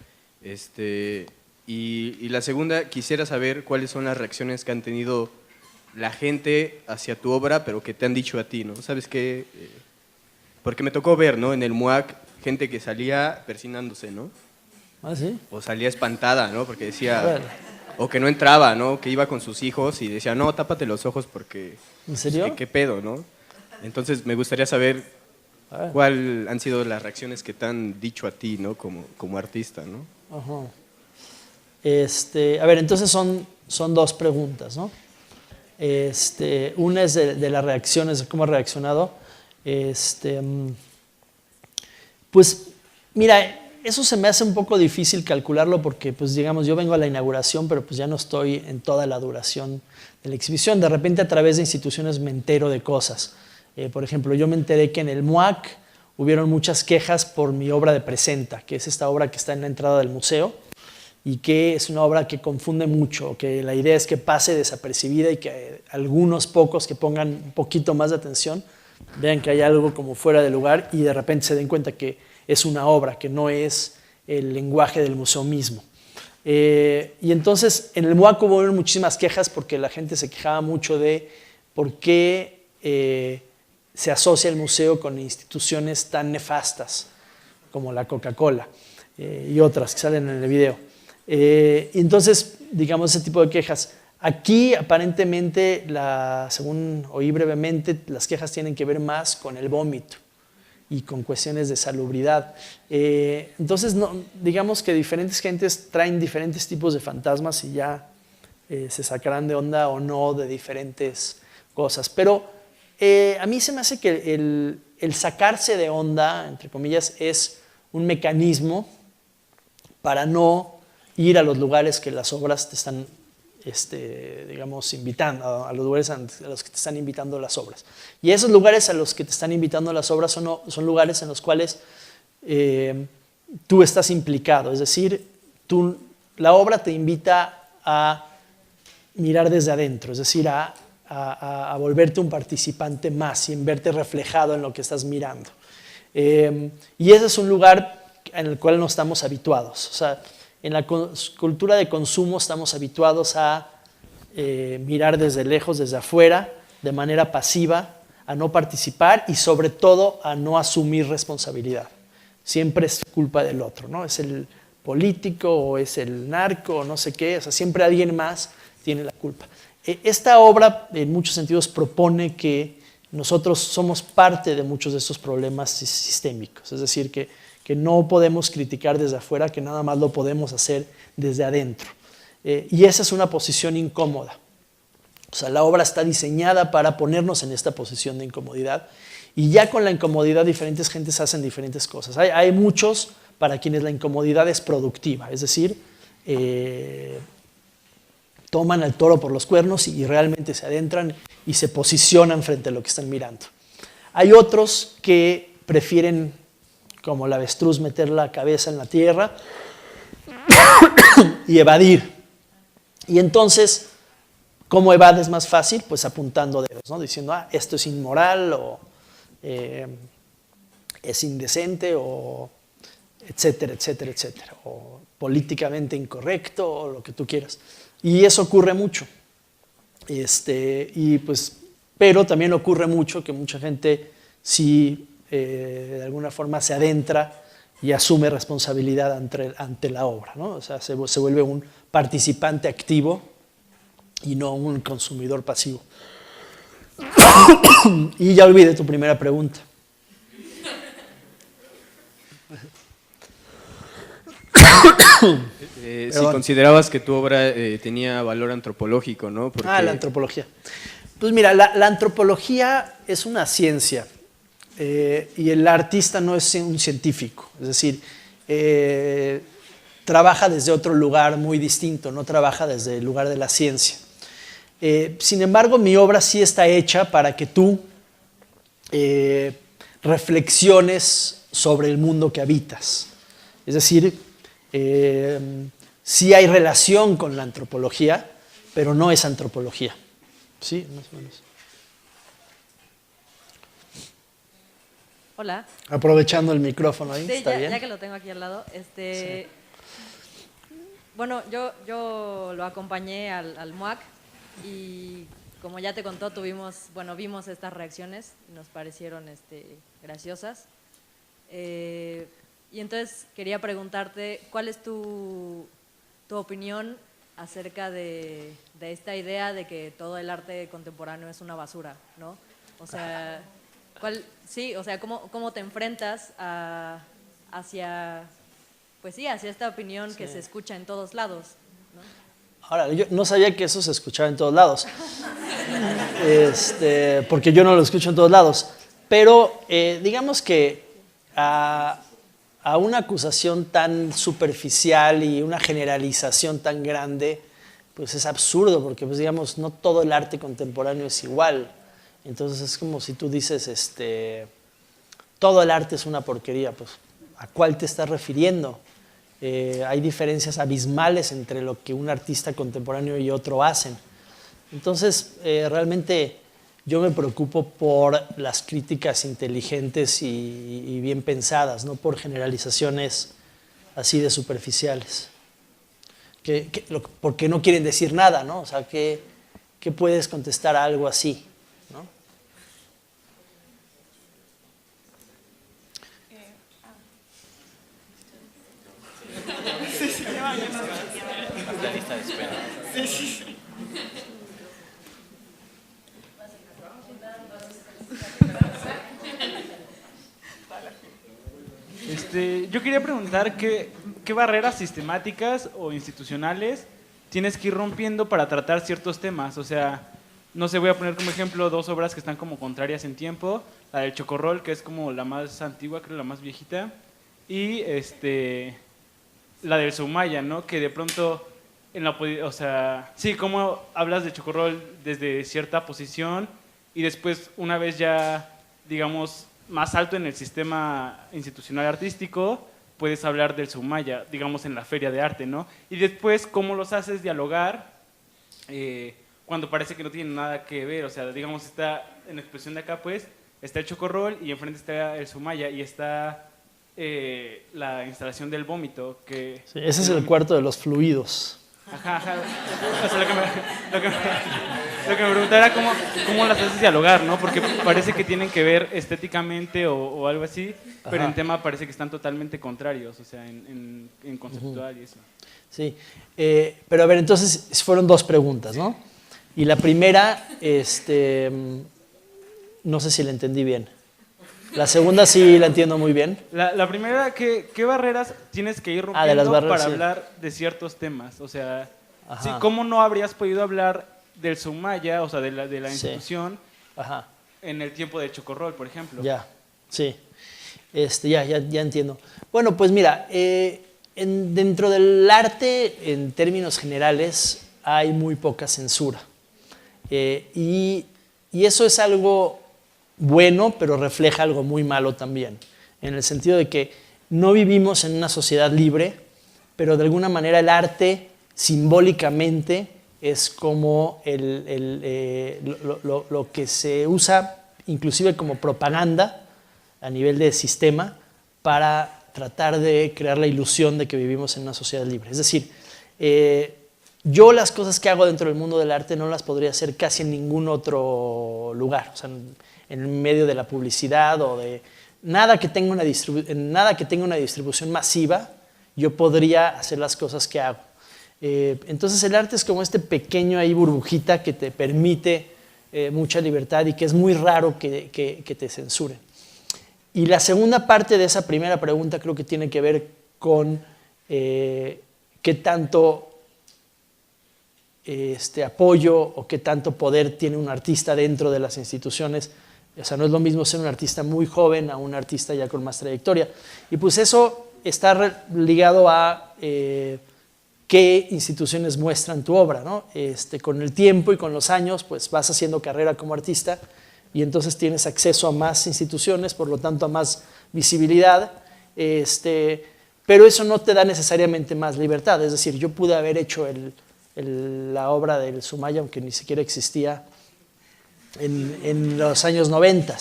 Speaker 9: Y la segunda, quisiera saber cuáles son las reacciones que han tenido la gente hacia tu obra, pero que te han dicho a ti, ¿no? ¿Sabes qué? Porque me tocó ver, ¿no? En el MUAC, gente que salía persignándose, ¿no?
Speaker 2: ¿Ah, sí?
Speaker 9: O salía espantada, ¿no? Porque decía... O que no entraba, ¿no? Que iba con sus hijos y decía, no, tápate los ojos porque...
Speaker 2: ¿En serio?
Speaker 9: ¿Qué pedo, no? Entonces me gustaría saber cuáles han sido las reacciones que te han dicho a ti, ¿no? Como artista, ¿no?
Speaker 2: Ajá. A ver, entonces son dos preguntas, ¿no? Una es de las reacciones, de cómo ha reaccionado. Pues, mira, eso se me hace un poco difícil calcularlo porque, pues, digamos, yo vengo a la inauguración, pero pues ya no estoy en toda la duración de la exhibición. De repente, a través de instituciones me entero de cosas. Por ejemplo, yo me enteré que en el MUAC hubieron muchas quejas por mi obra de Presenta, que es esta obra que está en la entrada del museo y que es una obra que confunde mucho, que la idea es que pase desapercibida y que algunos pocos que pongan un poquito más de atención vean que hay algo como fuera de lugar y de repente se den cuenta que es una obra, que no es el lenguaje del museo mismo. Y entonces en el MUAC hubo muchísimas quejas porque la gente se quejaba mucho de por qué se asocia el museo con instituciones tan nefastas como la Coca-Cola y otras que salen en el video. Y entonces, digamos, ese tipo de quejas. Aquí, aparentemente, según oí brevemente, las quejas tienen que ver más con el vómito y con cuestiones de salubridad. Entonces, digamos que diferentes gentes traen diferentes tipos de fantasmas y ya se sacarán de onda o no de diferentes cosas. Pero a mí se me hace que el sacarse de onda, entre comillas, es un mecanismo para no ir a los lugares que las obras te están, digamos, invitando, a los lugares a los que te están invitando las obras. Y esos lugares a los que te están invitando las obras son lugares en los cuales tú estás implicado, es decir, la obra te invita a mirar desde adentro, es decir, a volverte un participante más y en verte reflejado en lo que estás mirando. Y ese es un lugar en el cual no estamos habituados. O sea, en la cultura de consumo estamos habituados a mirar desde lejos, desde afuera, de manera pasiva, a no participar y sobre todo a no asumir responsabilidad. Siempre es culpa del otro, ¿no? Es el político o es el narco o no sé qué, o sea, siempre alguien más tiene la culpa. Esta obra en muchos sentidos propone que nosotros somos parte de muchos de estos problemas sistémicos, es decir, que no podemos criticar desde afuera, que nada más lo podemos hacer desde adentro. Y esa es una posición incómoda. O sea, la obra está diseñada para ponernos en esta posición de incomodidad y ya con la incomodidad diferentes gentes hacen diferentes cosas. Hay muchos para quienes la incomodidad es productiva, es decir, toman al toro por los cuernos y realmente se adentran y se posicionan frente a lo que están mirando. Hay otros que prefieren, como el avestruz, meter la cabeza en la tierra y evadir. Y entonces, ¿cómo evades más fácil? Pues apuntando dedos, ¿no? Diciendo, esto es inmoral o es indecente o etcétera, etcétera, etcétera. O políticamente incorrecto o lo que tú quieras. Y eso ocurre mucho. Pero también ocurre mucho que mucha gente sí de alguna forma se adentra y asume responsabilidad ante la obra, ¿no? O sea, se vuelve un participante activo y no un consumidor pasivo. Y ya olvidé tu primera pregunta.
Speaker 9: Si considerabas que tu obra tenía valor antropológico, ¿no? Porque...
Speaker 2: La antropología. Pues mira, la antropología es una ciencia y el artista no es un científico, es decir, trabaja desde otro lugar muy distinto, no trabaja desde el lugar de la ciencia. Sin embargo, mi obra sí está hecha para que tú reflexiones sobre el mundo que habitas. Es decir, sí hay relación con la antropología, pero no es antropología. Sí, más o menos.
Speaker 10: Hola.
Speaker 2: Aprovechando el micrófono ahí,
Speaker 10: sí,
Speaker 2: está bien.
Speaker 10: Ya que lo tengo aquí al lado.
Speaker 2: Sí.
Speaker 10: Bueno, yo lo acompañé al MUAC y como ya te contó, vimos estas reacciones y nos parecieron graciosas. Y entonces quería preguntarte, ¿cuál es tu opinión acerca de esta idea de que todo el arte contemporáneo es una basura, ¿no? O sea, ¿cómo te enfrentas hacia esta opinión que se escucha en todos lados, ¿no?
Speaker 2: Ahora, yo no sabía que eso se escuchaba en todos lados, porque yo no lo escucho en todos lados, pero digamos que a una acusación tan superficial y una generalización tan grande, pues es absurdo, porque pues digamos, no todo el arte contemporáneo es igual. Entonces es como si tú dices, todo el arte es una porquería, pues ¿a cuál te estás refiriendo? Hay diferencias abismales entre lo que un artista contemporáneo y otro hacen. Entonces, realmente yo me preocupo por las críticas inteligentes y bien pensadas, no por generalizaciones así de superficiales. Porque no quieren decir nada, ¿no? O sea, ¿qué puedes contestar a algo así, ¿no?
Speaker 1: La lista de espera.
Speaker 11: Sí. Yo quería preguntar qué barreras sistemáticas o institucionales tienes que ir rompiendo para tratar ciertos temas. O sea, no sé, voy a poner como ejemplo 2 obras que están como contrarias en tiempo. La del Chocorrol, que es como la más antigua, creo la más viejita. Y la del Soumaya, ¿no? Que de pronto, o sea, sí, como hablas de Chocorrol desde cierta posición y después una vez ya, digamos, más alto en el sistema institucional artístico, puedes hablar del Sumaya, digamos en la feria de arte, ¿no? Y después, ¿cómo los haces dialogar cuando parece que no tienen nada que ver? O sea, digamos, está en la expresión de acá, pues, está el chocorrol y enfrente está el Sumaya y está la instalación del vómito. Que
Speaker 2: Sí, ese es el cuarto de los fluidos.
Speaker 11: Ajá, ajá. O sea, lo que me preguntaba era cómo las haces dialogar, ¿no? Porque parece que tienen que ver estéticamente o algo así, pero en tema parece que están totalmente contrarios, o sea, en conceptual y eso.
Speaker 2: Sí, pero a ver, entonces fueron 2 preguntas, ¿no? Y la primera, no sé si la entendí bien. La segunda sí la entiendo muy bien.
Speaker 11: La primera, ¿qué barreras tienes que ir rompiendo
Speaker 2: de las barreras,
Speaker 11: para
Speaker 2: sí.
Speaker 11: hablar de ciertos temas? O sea,
Speaker 2: Ajá.
Speaker 11: sí, ¿cómo no habrías podido hablar del Sumaya, o sea, de la
Speaker 2: Sí.
Speaker 11: institución,
Speaker 2: Ajá.
Speaker 11: en el tiempo de Chocorrol, por ejemplo?
Speaker 2: Ya, sí. Ya entiendo. Bueno, pues mira, dentro del arte, en términos generales, hay muy poca censura. Y eso es algo bueno, pero refleja algo muy malo también, en el sentido de que no vivimos en una sociedad libre, pero de alguna manera el arte simbólicamente es como lo que se usa inclusive como propaganda a nivel de sistema para tratar de crear la ilusión de que vivimos en una sociedad libre. Es decir, yo las cosas que hago dentro del mundo del arte no las podría hacer casi en ningún otro lugar, o sea, en medio de la publicidad o de nada que tenga una distribución masiva, yo podría hacer las cosas que hago. Entonces el arte es como este pequeño ahí burbujita que te permite mucha libertad y que es muy raro que te censuren. Y la segunda parte de esa primera pregunta creo que tiene que ver con qué tanto apoyo o qué tanto poder tiene un artista dentro de las instituciones. O sea, no es lo mismo ser un artista muy joven a un artista ya con más trayectoria. Y pues eso está ligado a qué instituciones muestran tu obra, ¿no? Con el tiempo y con los años, pues vas haciendo carrera como artista y entonces tienes acceso a más instituciones, por lo tanto a más visibilidad, pero eso no te da necesariamente más libertad. Es decir, yo pude haber hecho la obra del Sumaya, aunque ni siquiera existía en los años 90.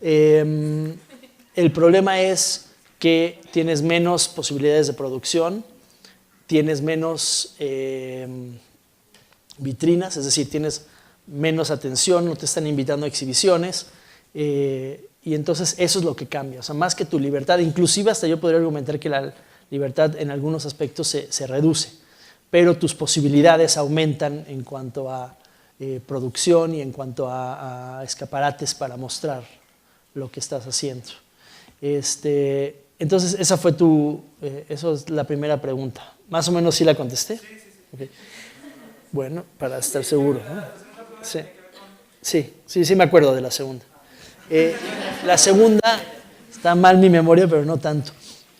Speaker 2: El problema es que tienes menos posibilidades de producción, tienes menos vitrinas, es decir, tienes menos atención, no te están invitando a exhibiciones, y entonces eso es lo que cambia. O sea, más que tu libertad, inclusive hasta yo podría argumentar que la libertad en algunos aspectos se reduce, pero tus posibilidades aumentan en cuanto a producción y en cuanto a escaparates para mostrar lo que estás haciendo. Entonces, esa fue eso es la primera pregunta. ¿Más o menos sí la contesté? Sí. Okay. Bueno, para estar seguro, ¿no? Sí, me acuerdo de la segunda. La segunda, está mal mi memoria, pero no tanto.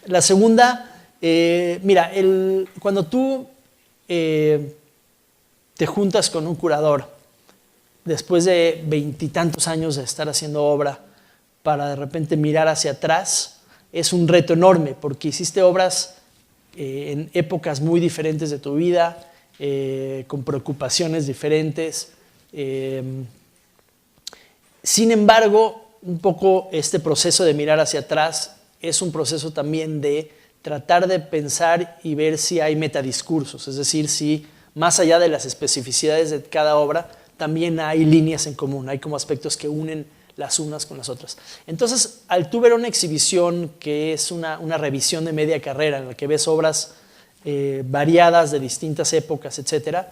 Speaker 2: La segunda, mira, cuando tú te juntas con un curador, después de 20 y tantos años de estar haciendo obra, para de repente mirar hacia atrás, es un reto enorme, porque hiciste obras en épocas muy diferentes de tu vida, con preocupaciones diferentes. Sin embargo, un poco este proceso de mirar hacia atrás es un proceso también de tratar de pensar y ver si hay metadiscursos, es decir, si más allá de las especificidades de cada obra, también hay líneas en común, hay como aspectos que unen las unas con las otras. Entonces, al tú ver una exhibición que es una revisión de media carrera, en la que ves obras variadas de distintas épocas, etc.,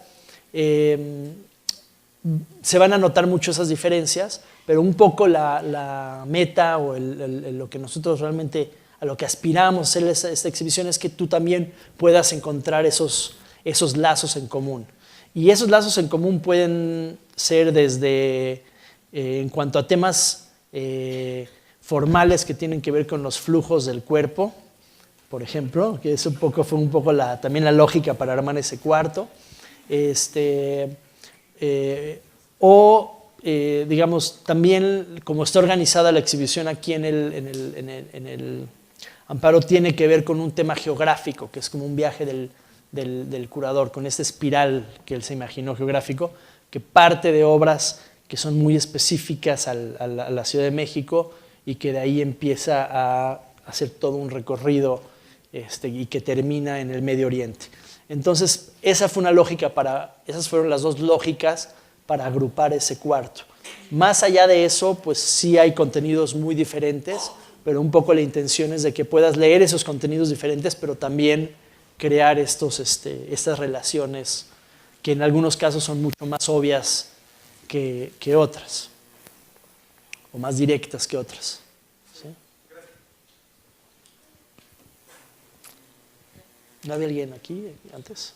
Speaker 2: se van a notar mucho esas diferencias, pero un poco la meta o lo que nosotros realmente, a lo que aspiramos a hacer esta exhibición es que tú también puedas encontrar esos lazos en común. Y esos lazos en común pueden ser desde, en cuanto a temas formales que tienen que ver con los flujos del cuerpo, por ejemplo, que eso fue un poco también la lógica para armar ese cuarto, digamos, también como está organizada la exhibición aquí en el Amparo tiene que ver con un tema geográfico, que es como un viaje del curador, con esta espiral que él se imaginó geográfico, que parte de obras que son muy específicas a la Ciudad de México y que de ahí empieza a hacer todo un recorrido y que termina en el Medio Oriente. Entonces, esas fueron las dos lógicas para agrupar ese cuarto. Más allá de eso, pues sí hay contenidos muy diferentes, pero un poco la intención es de que puedas leer esos contenidos diferentes, pero también crear estas relaciones que en algunos casos son mucho más obvias que otras, o más directas que otras. ¿Sí? ¿No había alguien aquí antes?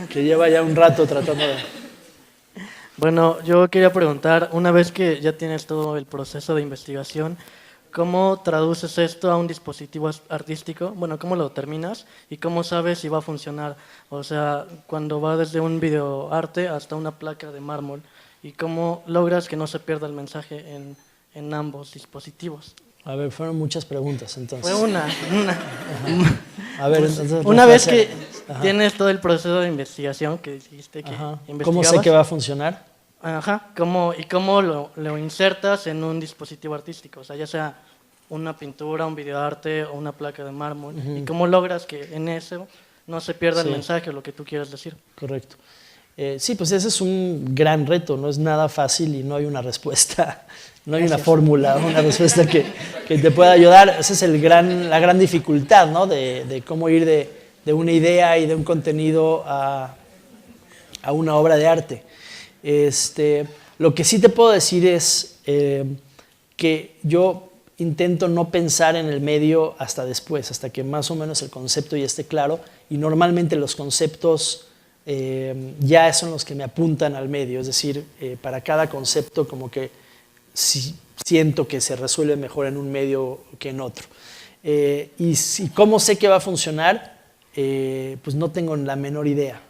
Speaker 2: Que lleva ya un rato tratando de...
Speaker 12: Bueno, yo quería preguntar, una vez que ya tienes todo el proceso de investigación, ¿cómo traduces esto a un dispositivo artístico? Bueno, ¿cómo lo terminas? ¿Y cómo sabes si va a funcionar? O sea, cuando va desde un videoarte hasta una placa de mármol. ¿Y cómo logras que no se pierda el mensaje en ambos dispositivos?
Speaker 2: A ver, fueron muchas preguntas, entonces.
Speaker 12: Fue una.
Speaker 2: A ver,
Speaker 12: pues,
Speaker 2: entonces...
Speaker 12: Una vez que tienes todo el proceso de investigación que dijiste que investigabas...
Speaker 2: ¿Cómo sé que va a funcionar?
Speaker 12: Ajá, ¿cómo lo insertas en un dispositivo artístico? O sea, ya sea una pintura, un videoarte o una placa de mármol. ¿Y cómo logras que en eso no se pierda el mensaje o lo que tú quieras decir?
Speaker 2: Correcto. Sí, pues ese es un gran reto, no es nada fácil y no hay una respuesta, no hay una fórmula, una respuesta que te pueda ayudar. Esa es la gran dificultad, ¿no? De cómo ir de una idea y de un contenido a una obra de arte. Lo que sí te puedo decir es que yo intento no pensar en el medio hasta después, hasta que más o menos el concepto ya esté claro, y normalmente los conceptos ya son los que me apuntan al medio, es decir, para cada concepto como que siento que se resuelve mejor en un medio que en otro. Y cómo sé que va a funcionar, pues no tengo la menor idea.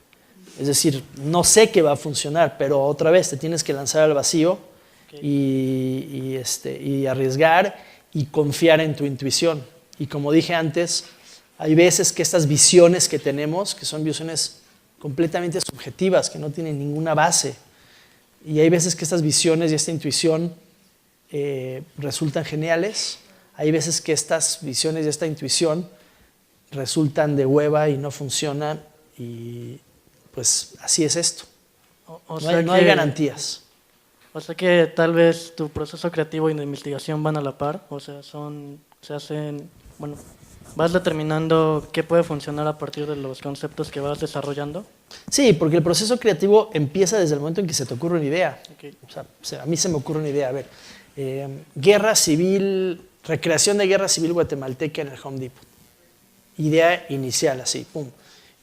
Speaker 2: Es decir, no sé que va a funcionar, pero otra vez te tienes que lanzar al vacío y arriesgar y confiar en tu intuición. Y como dije antes, hay veces que estas visiones que tenemos, que son visiones completamente subjetivas, que no tienen ninguna base, y hay veces que estas visiones y esta intuición resultan geniales, hay veces que estas visiones y esta intuición resultan de hueva y no funcionan, y pues así es esto. No hay garantías.
Speaker 12: O sea que tal vez tu proceso creativo y de investigación van a la par, o sea, vas determinando qué puede funcionar a partir de los conceptos que vas desarrollando.
Speaker 2: Sí, porque el proceso creativo empieza desde el momento en que se te ocurre una idea. Okay. O sea, a mí se me ocurre una idea, a ver, guerra civil, recreación de guerra civil guatemalteca en el Home Depot. Idea inicial, así, pum.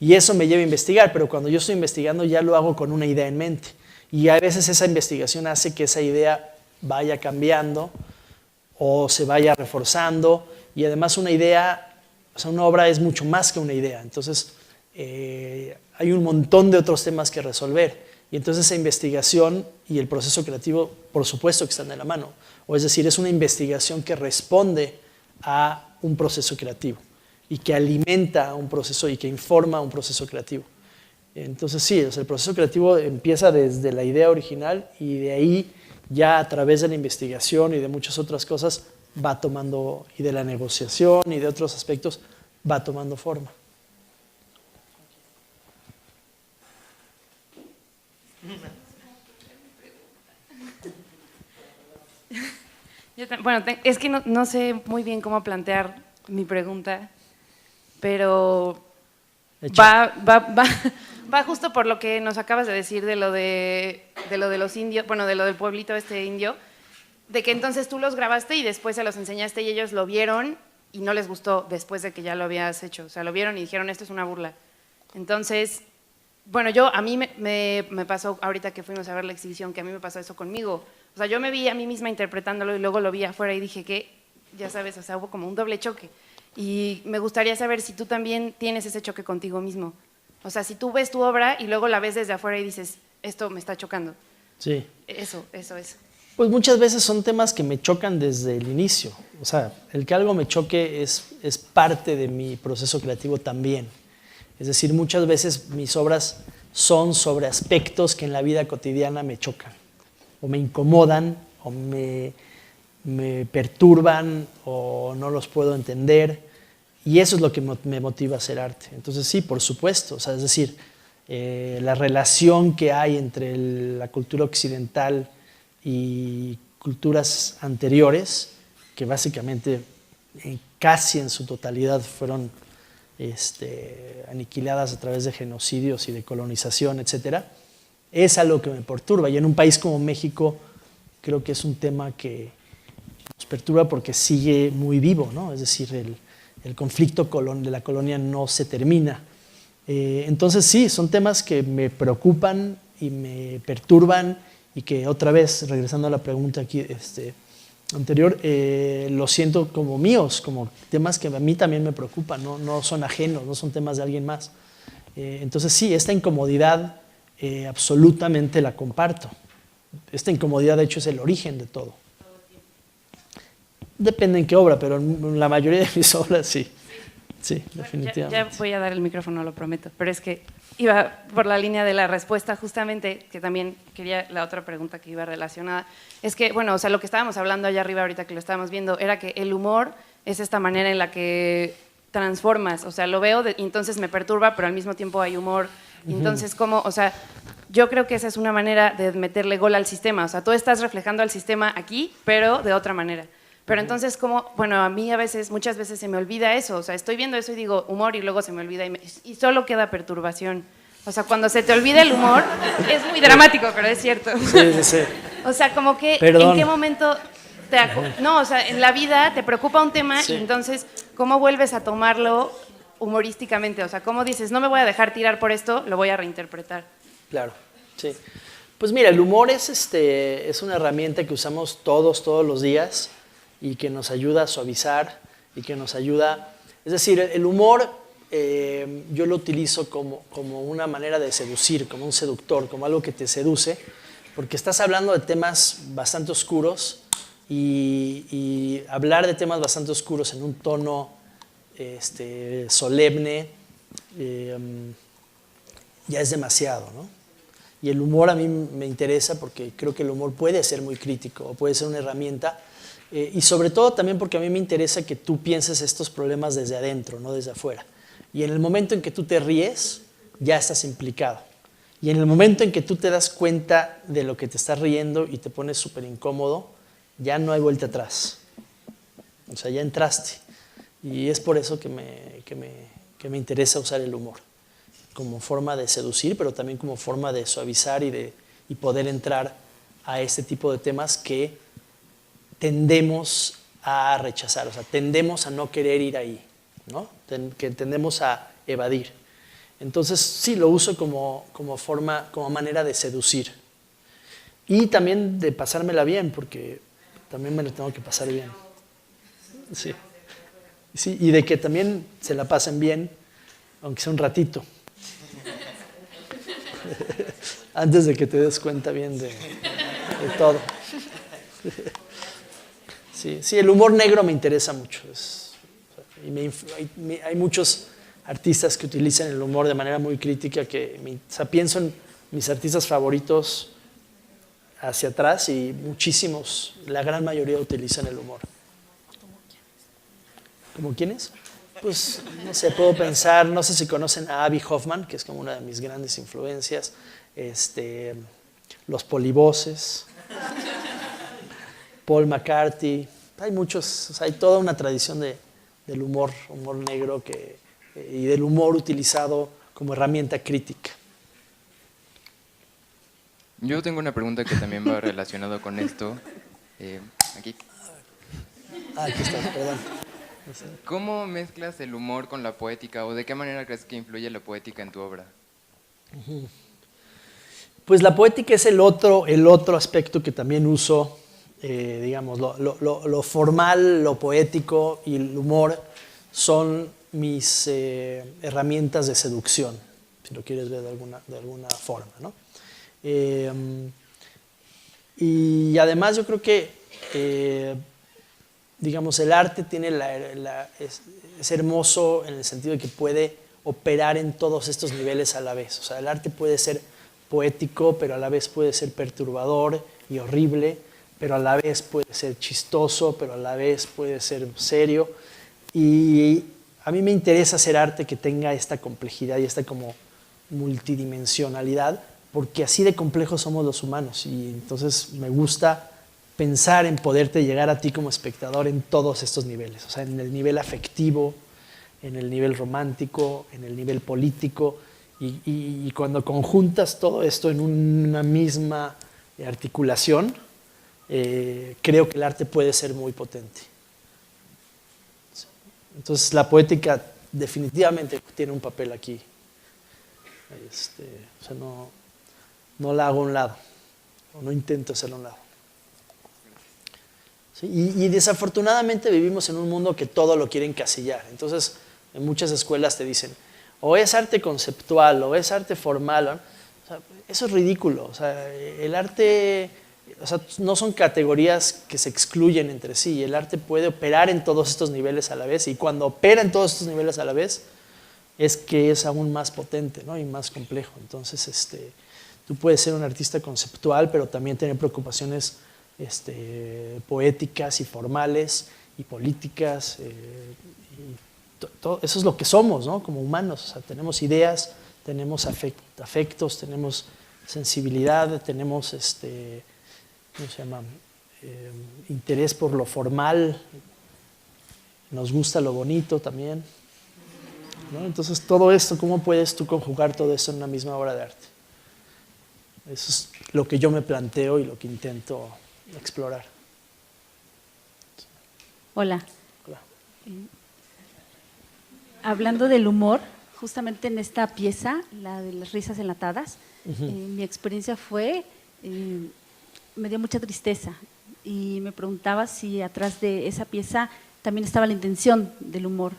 Speaker 2: Y eso me lleva a investigar, pero cuando yo estoy investigando ya lo hago con una idea en mente. Y a veces esa investigación hace que esa idea vaya cambiando o se vaya reforzando. Y además una obra es mucho más que una idea. Entonces hay un montón de otros temas que resolver. Y entonces esa investigación y el proceso creativo, por supuesto que están de la mano. O es decir, es una investigación que responde a un proceso creativo y que alimenta un proceso y que informa un proceso creativo. Entonces sí, el proceso creativo empieza desde la idea original y de ahí ya a través de la investigación y de muchas otras cosas va tomando, y de la negociación y de otros aspectos, va tomando forma.
Speaker 5: Bueno, es que no sé muy bien cómo plantear mi pregunta, pero va justo por lo que nos acabas de decir de lo de los indios, bueno, de lo del pueblito indio, de que entonces tú los grabaste y después se los enseñaste y ellos lo vieron y no les gustó después de que ya lo habías hecho. O sea, lo vieron y dijeron, esto es una burla. Entonces, bueno, a mí me pasó ahorita que fuimos a ver la exhibición, que a mí me pasó eso conmigo. O sea, yo me vi a mí misma interpretándolo y luego lo vi afuera y dije que, ya sabes, o sea, hubo como un doble choque. Y me gustaría saber si tú también tienes ese choque contigo mismo. O sea, si tú ves tu obra y luego la ves desde afuera y dices, esto me está chocando.
Speaker 2: Sí.
Speaker 5: Eso.
Speaker 2: Pues muchas veces son temas que me chocan desde el inicio. O sea, el que algo me choque es parte de mi proceso creativo también. Es decir, muchas veces mis obras son sobre aspectos que en la vida cotidiana me chocan, o me incomodan, o me perturban, o no los puedo entender. Y eso es lo que me motiva a hacer arte. Entonces sí, por supuesto. O sea, es decir, la relación que hay entre la cultura occidental y culturas anteriores, que básicamente casi en su totalidad fueron aniquiladas a través de genocidios y de colonización, etcétera, es algo que me perturba. Y en un país como México creo que es un tema que nos perturba porque sigue muy vivo, ¿no? Es decir, el conflicto de la colonia no se termina. Entonces sí, son temas que me preocupan y me perturban y que otra vez, regresando a la pregunta aquí anterior, lo siento como míos, como temas que a mí también me preocupan, no son ajenos, no son temas de alguien más. Entonces sí, esta incomodidad absolutamente la comparto. Esta incomodidad de hecho es el origen de todo. Depende en qué obra, pero en la mayoría de mis obras sí. Sí, definitivamente.
Speaker 13: Ya voy a dar el micrófono, lo prometo, pero es que iba por la línea de la respuesta justamente, que también quería la otra pregunta que iba relacionada. Es que, bueno, o sea, lo que estábamos hablando allá arriba ahorita que lo estábamos viendo era que el humor es esta manera en la que transformas, o sea, lo veo y entonces me perturba, pero al mismo tiempo hay humor. Entonces, ¿cómo? O sea, yo creo que esa es una manera de meterle gol al sistema, o sea, tú estás reflejando al sistema aquí, pero de otra manera. Pero entonces, como, bueno, a mí muchas veces se me olvida eso, o sea, estoy viendo eso y digo humor y luego se me olvida y solo queda perturbación. O sea, cuando se te olvida el humor, es muy dramático, pero es cierto.
Speaker 2: Sí.
Speaker 13: O sea, como que,
Speaker 2: Perdón.
Speaker 13: ¿en qué momento no, o sea, en la vida te preocupa un tema y entonces, ¿cómo vuelves a tomarlo humorísticamente? O sea, ¿cómo dices, no me voy a dejar tirar por esto, lo voy a reinterpretar?
Speaker 2: Claro, sí. Pues mira, el humor es una herramienta que usamos todos los días y que nos ayuda a suavizar y que nos ayuda... Es decir, el humor yo lo utilizo como una manera de seducir, como un seductor, como algo que te seduce, porque estás hablando de temas bastante oscuros y hablar de temas bastante oscuros en un tono solemne ya es demasiado, ¿no? Y el humor a mí me interesa porque creo que el humor puede ser muy crítico, o puede ser una herramienta. Y sobre todo también porque a mí me interesa que tú pienses estos problemas desde adentro, no desde afuera. Y en el momento en que tú te ríes, ya estás implicado. Y en el momento en que tú te das cuenta de lo que te estás riendo y te pones súper incómodo, ya no hay vuelta atrás. O sea, ya entraste. Y es por eso que me interesa usar el humor, como forma de seducir, pero también como forma de suavizar y poder entrar a este tipo de temas que tendemos a rechazar, o sea, tendemos a no querer ir ahí, ¿no? Que tendemos a evadir. Entonces, sí, lo uso como manera de seducir. Y también de pasármela bien, porque también me lo tengo que pasar bien. Sí. Sí, y de que también se la pasen bien, aunque sea un ratito. Antes de que te des cuenta bien de todo. Sí, el humor negro me interesa mucho. Hay muchos artistas que utilizan el humor de manera muy crítica pienso en mis artistas favoritos hacia atrás y muchísimos, la gran mayoría utilizan el humor. ¿Cómo quiénes? Pues no sé, puedo pensar, no sé si conocen a Abby Hoffman, que es como una de mis grandes influencias, los Polivoces, Paul McCarthy, hay muchos, o sea, hay toda una tradición del humor negro y del humor utilizado como herramienta crítica.
Speaker 14: Yo tengo una pregunta que también va relacionado con esto. Aquí.
Speaker 2: Aquí está, perdón.
Speaker 14: ¿Cómo mezclas el humor con la poética o de qué manera crees que influye la poética en tu obra?
Speaker 2: Pues la poética es el otro aspecto que también uso, digamos, lo formal, lo poético y el humor son mis herramientas de seducción, si lo quieres ver de alguna forma, ¿no? Y además yo creo que, digamos, el arte tiene es hermoso en el sentido de que puede operar en todos estos niveles a la vez. O sea, el arte puede ser poético, pero a la vez puede ser perturbador y horrible, pero a la vez puede ser chistoso, pero a la vez puede ser serio. Y a mí me interesa hacer arte que tenga esta complejidad y esta como multidimensionalidad, porque así de complejos somos los humanos. Y entonces me gusta pensar en poderte llegar a ti como espectador en todos estos niveles. O sea, en el nivel afectivo, en el nivel romántico, en el nivel político. Y cuando conjuntas todo esto en una misma articulación, creo que el arte puede ser muy potente. Entonces la poética definitivamente tiene un papel aquí. O sea, no la hago a un lado, o no intento hacerlo a un lado. ¿Sí? Y desafortunadamente vivimos en un mundo que todo lo quiere encasillar. Entonces en muchas escuelas te dicen, o es arte conceptual, o es arte formal. O sea, eso es ridículo. O sea, el arte, o sea, no son categorías que se excluyen entre sí. El arte puede operar en todos estos niveles a la vez, y cuando opera en todos estos niveles a la vez, es que es aún más potente, ¿no? Y más complejo. Entonces, tú puedes ser un artista conceptual, pero también tener preocupaciones poéticas y formales y políticas. Eso es lo que somos, ¿no? Como humanos. O sea, tenemos ideas, tenemos afectos, tenemos sensibilidad, tenemos ¿cómo se llama? Interés por lo formal, nos gusta lo bonito también, ¿no? Entonces todo esto, ¿cómo puedes tú conjugar todo esto en una misma obra de arte? Eso es lo que yo me planteo y lo que intento explorar.
Speaker 15: Hola. Hablando del humor, justamente en esta pieza, la de las risas enlatadas, mi experiencia fue, me dio mucha tristeza y me preguntaba si atrás de esa pieza también estaba la intención del humor.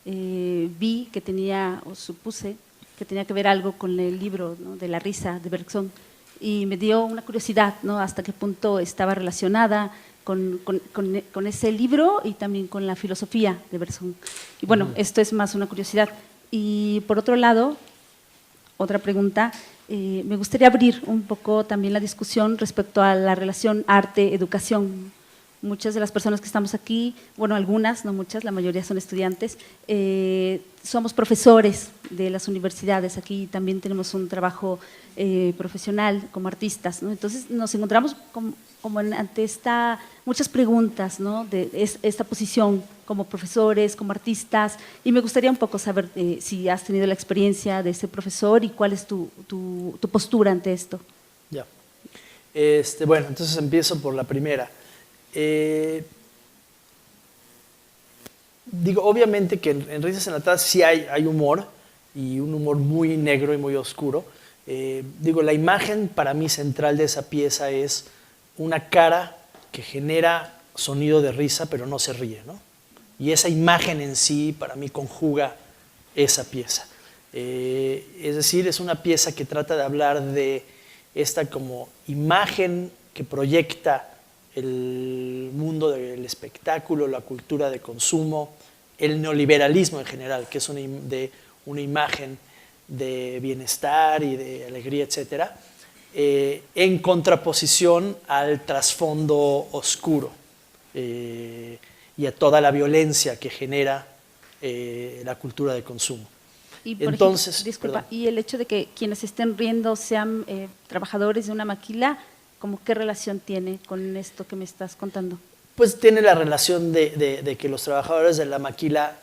Speaker 15: Vi que tenía, o supuse, que tenía que ver algo con el libro, ¿no?, de La risa de Bergson, y me dio una curiosidad, ¿no?, hasta qué punto estaba relacionada con ese libro y también con la filosofía de Bergson. Y bueno, esto es más una curiosidad. Y por otro lado, otra pregunta, me gustaría abrir un poco también la discusión respecto a la relación arte-educación. Muchas de las personas que estamos aquí, bueno, algunas, no muchas, la mayoría son estudiantes, somos profesores de las universidades. Aquí también tenemos un trabajo profesional como artistas, ¿no? Entonces nos encontramos como ante muchas preguntas, ¿no?, de esta posición como profesores, como artistas, y me gustaría un poco saber si has tenido la experiencia de ser profesor y cuál es tu postura ante esto.
Speaker 2: Ya. Bueno, entonces empiezo por la primera. Digo, obviamente que en Risas enlatadas sí hay humor, y un humor muy negro y muy oscuro. Digo, la imagen para mí central de esa pieza es una cara que genera sonido de risa, pero no se ríe, ¿no? Y esa imagen en sí para mí conjuga esa pieza. Es decir, es una pieza que trata de hablar de esta como imagen que proyecta el mundo del espectáculo, la cultura de consumo, el neoliberalismo en general, que es una imagen de bienestar y de alegría, etcétera, en contraposición al trasfondo oscuro y a toda la violencia que genera la cultura de consumo.
Speaker 15: Y por
Speaker 2: Entonces,
Speaker 15: ejemplo, disculpa, y el hecho de que quienes estén riendo sean trabajadores de una maquila, ¿cómo qué relación tiene con esto que me estás contando?
Speaker 2: Pues tiene la relación de que los trabajadores de la maquila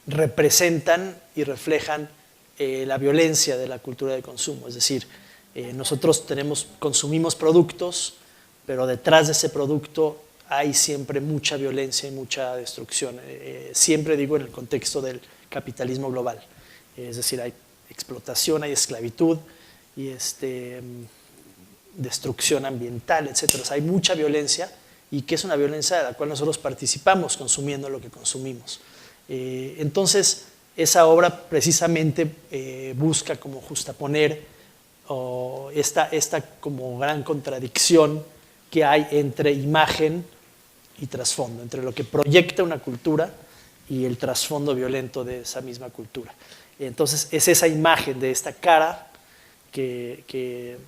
Speaker 2: representan y reflejan la violencia de la cultura de consumo. Es decir, nosotros consumimos productos, pero detrás de ese producto hay siempre mucha violencia y mucha destrucción. Siempre digo en el contexto del capitalismo global. Es decir, hay explotación, hay esclavitud y destrucción ambiental, etc. O sea, hay mucha violencia, y que es una violencia de la cual nosotros participamos consumiendo lo que consumimos. Entonces, esa obra precisamente busca como justaponer esta como gran contradicción que hay entre imagen y trasfondo, entre lo que proyecta una cultura y el trasfondo violento de esa misma cultura. Entonces es esa imagen de esta cara que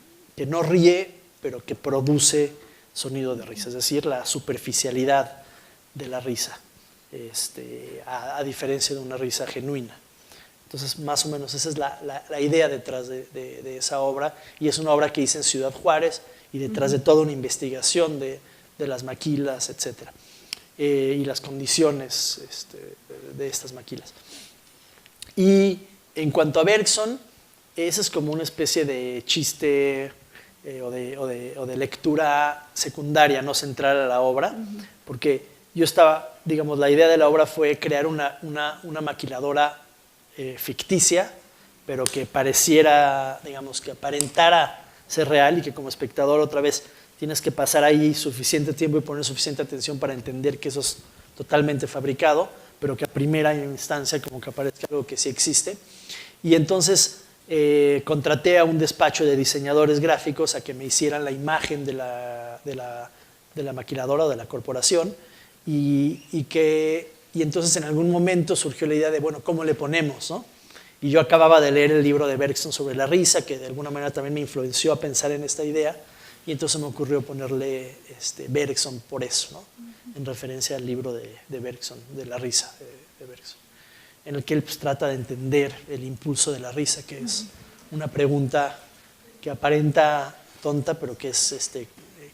Speaker 2: no ríe, pero que produce sonido de risa, es decir, la superficialidad de la risa, a diferencia de una risa genuina. Entonces, más o menos esa es la idea detrás de esa obra, y es una obra que hice en Ciudad Juárez, y detrás de toda una investigación de las maquilas, etc. Y las condiciones de estas maquilas. Y en cuanto a Bergson, esa es como una especie de chiste o de lectura secundaria, no central a la obra, porque yo estaba, digamos, la idea de la obra fue crear una maquiladora ficticia, pero que pareciera, digamos, que aparentara ser real, y que como espectador otra vez tienes que pasar ahí suficiente tiempo y poner suficiente atención para entender que eso es totalmente fabricado, pero que a primera instancia como que aparezca algo que sí existe. Y entonces contraté a un despacho de diseñadores gráficos a que me hicieran la imagen de la maquiladora o de la corporación, y entonces en algún momento surgió la idea de, bueno, ¿cómo le ponemos, no? Y yo acababa de leer el libro de Bergson sobre la risa, que de alguna manera también me influenció a pensar en esta idea, y entonces me ocurrió ponerle Bergson por eso, ¿no? En referencia al libro de Bergson, de la risa de Bergson, en el que él pues, trata de entender el impulso de la risa, que es una pregunta que aparenta tonta, pero que es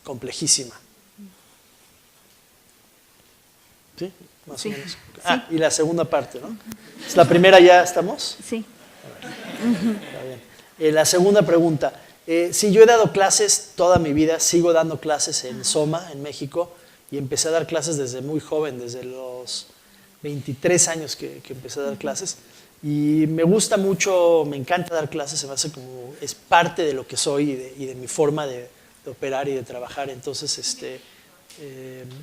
Speaker 2: complejísima. ¿Sí? Más o menos. Ah, y la segunda parte, ¿no? ¿La primera ya estamos?
Speaker 15: Sí.
Speaker 2: Está bien. La segunda pregunta. Sí, yo he dado clases toda mi vida, sigo dando clases en Soma, en México, y empecé a dar clases desde muy joven, desde los 23 años que empecé a dar clases. Y me gusta mucho, me encanta dar clases, se me hace como, es parte de lo que soy y de mi forma de operar y de trabajar. Entonces,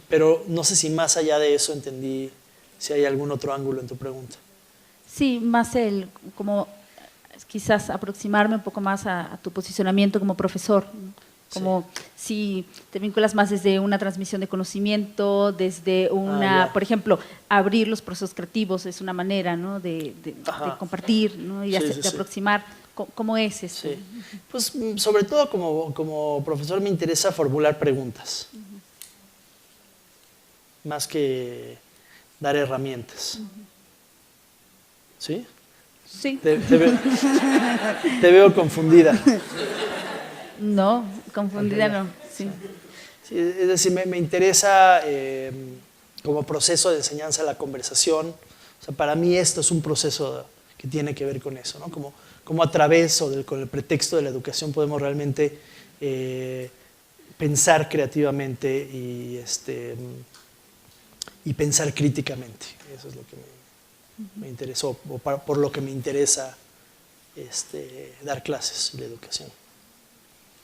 Speaker 2: pero no sé si más allá de eso entendí si hay algún otro ángulo en tu pregunta.
Speaker 15: Sí, más como quizás aproximarme un poco más a tu posicionamiento como profesor, ¿no? Como si te vinculas más desde una transmisión de conocimiento, desde una, por ejemplo, abrir los procesos creativos es una manera, ¿no? de compartir, ¿no? Y de aproximar. ¿Cómo es eso?
Speaker 2: Sí. Pues sobre todo como profesor me interesa formular preguntas, más que dar herramientas. ¿Sí?
Speaker 15: Sí.
Speaker 2: Te veo confundida.
Speaker 15: No, confundida no. Sí.
Speaker 2: Sí, es decir, me interesa como proceso de enseñanza la conversación. O sea, para mí esto es un proceso que tiene que ver con eso, ¿no? Como a través o con el pretexto de la educación podemos realmente pensar creativamente y pensar críticamente. Eso es lo que me interesó, o por lo que me interesa dar clases de educación.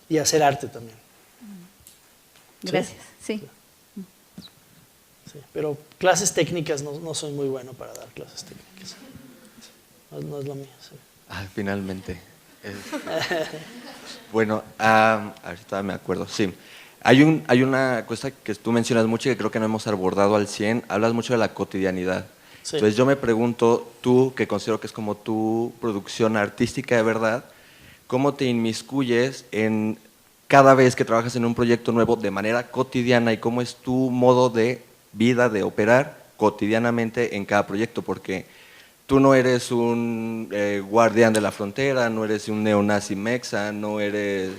Speaker 2: Y hacer arte también.
Speaker 15: Gracias, sí.
Speaker 2: Sí, pero clases técnicas no soy muy bueno para dar clases técnicas. No es lo mío. Sí.
Speaker 16: Finalmente. Bueno, ahorita me acuerdo, sí. Hay una cosa que tú mencionas mucho y que creo que no hemos abordado al 100. Hablas mucho de la cotidianidad. Sí. Entonces yo me pregunto, tú, que considero que es como tu producción artística de verdad, ¿cómo te inmiscuyes en cada vez que trabajas en un proyecto nuevo de manera cotidiana y cómo es tu modo de vida, de operar cotidianamente en cada proyecto? Porque tú no eres un guardián de la frontera, no eres un neonazi mexa, no eres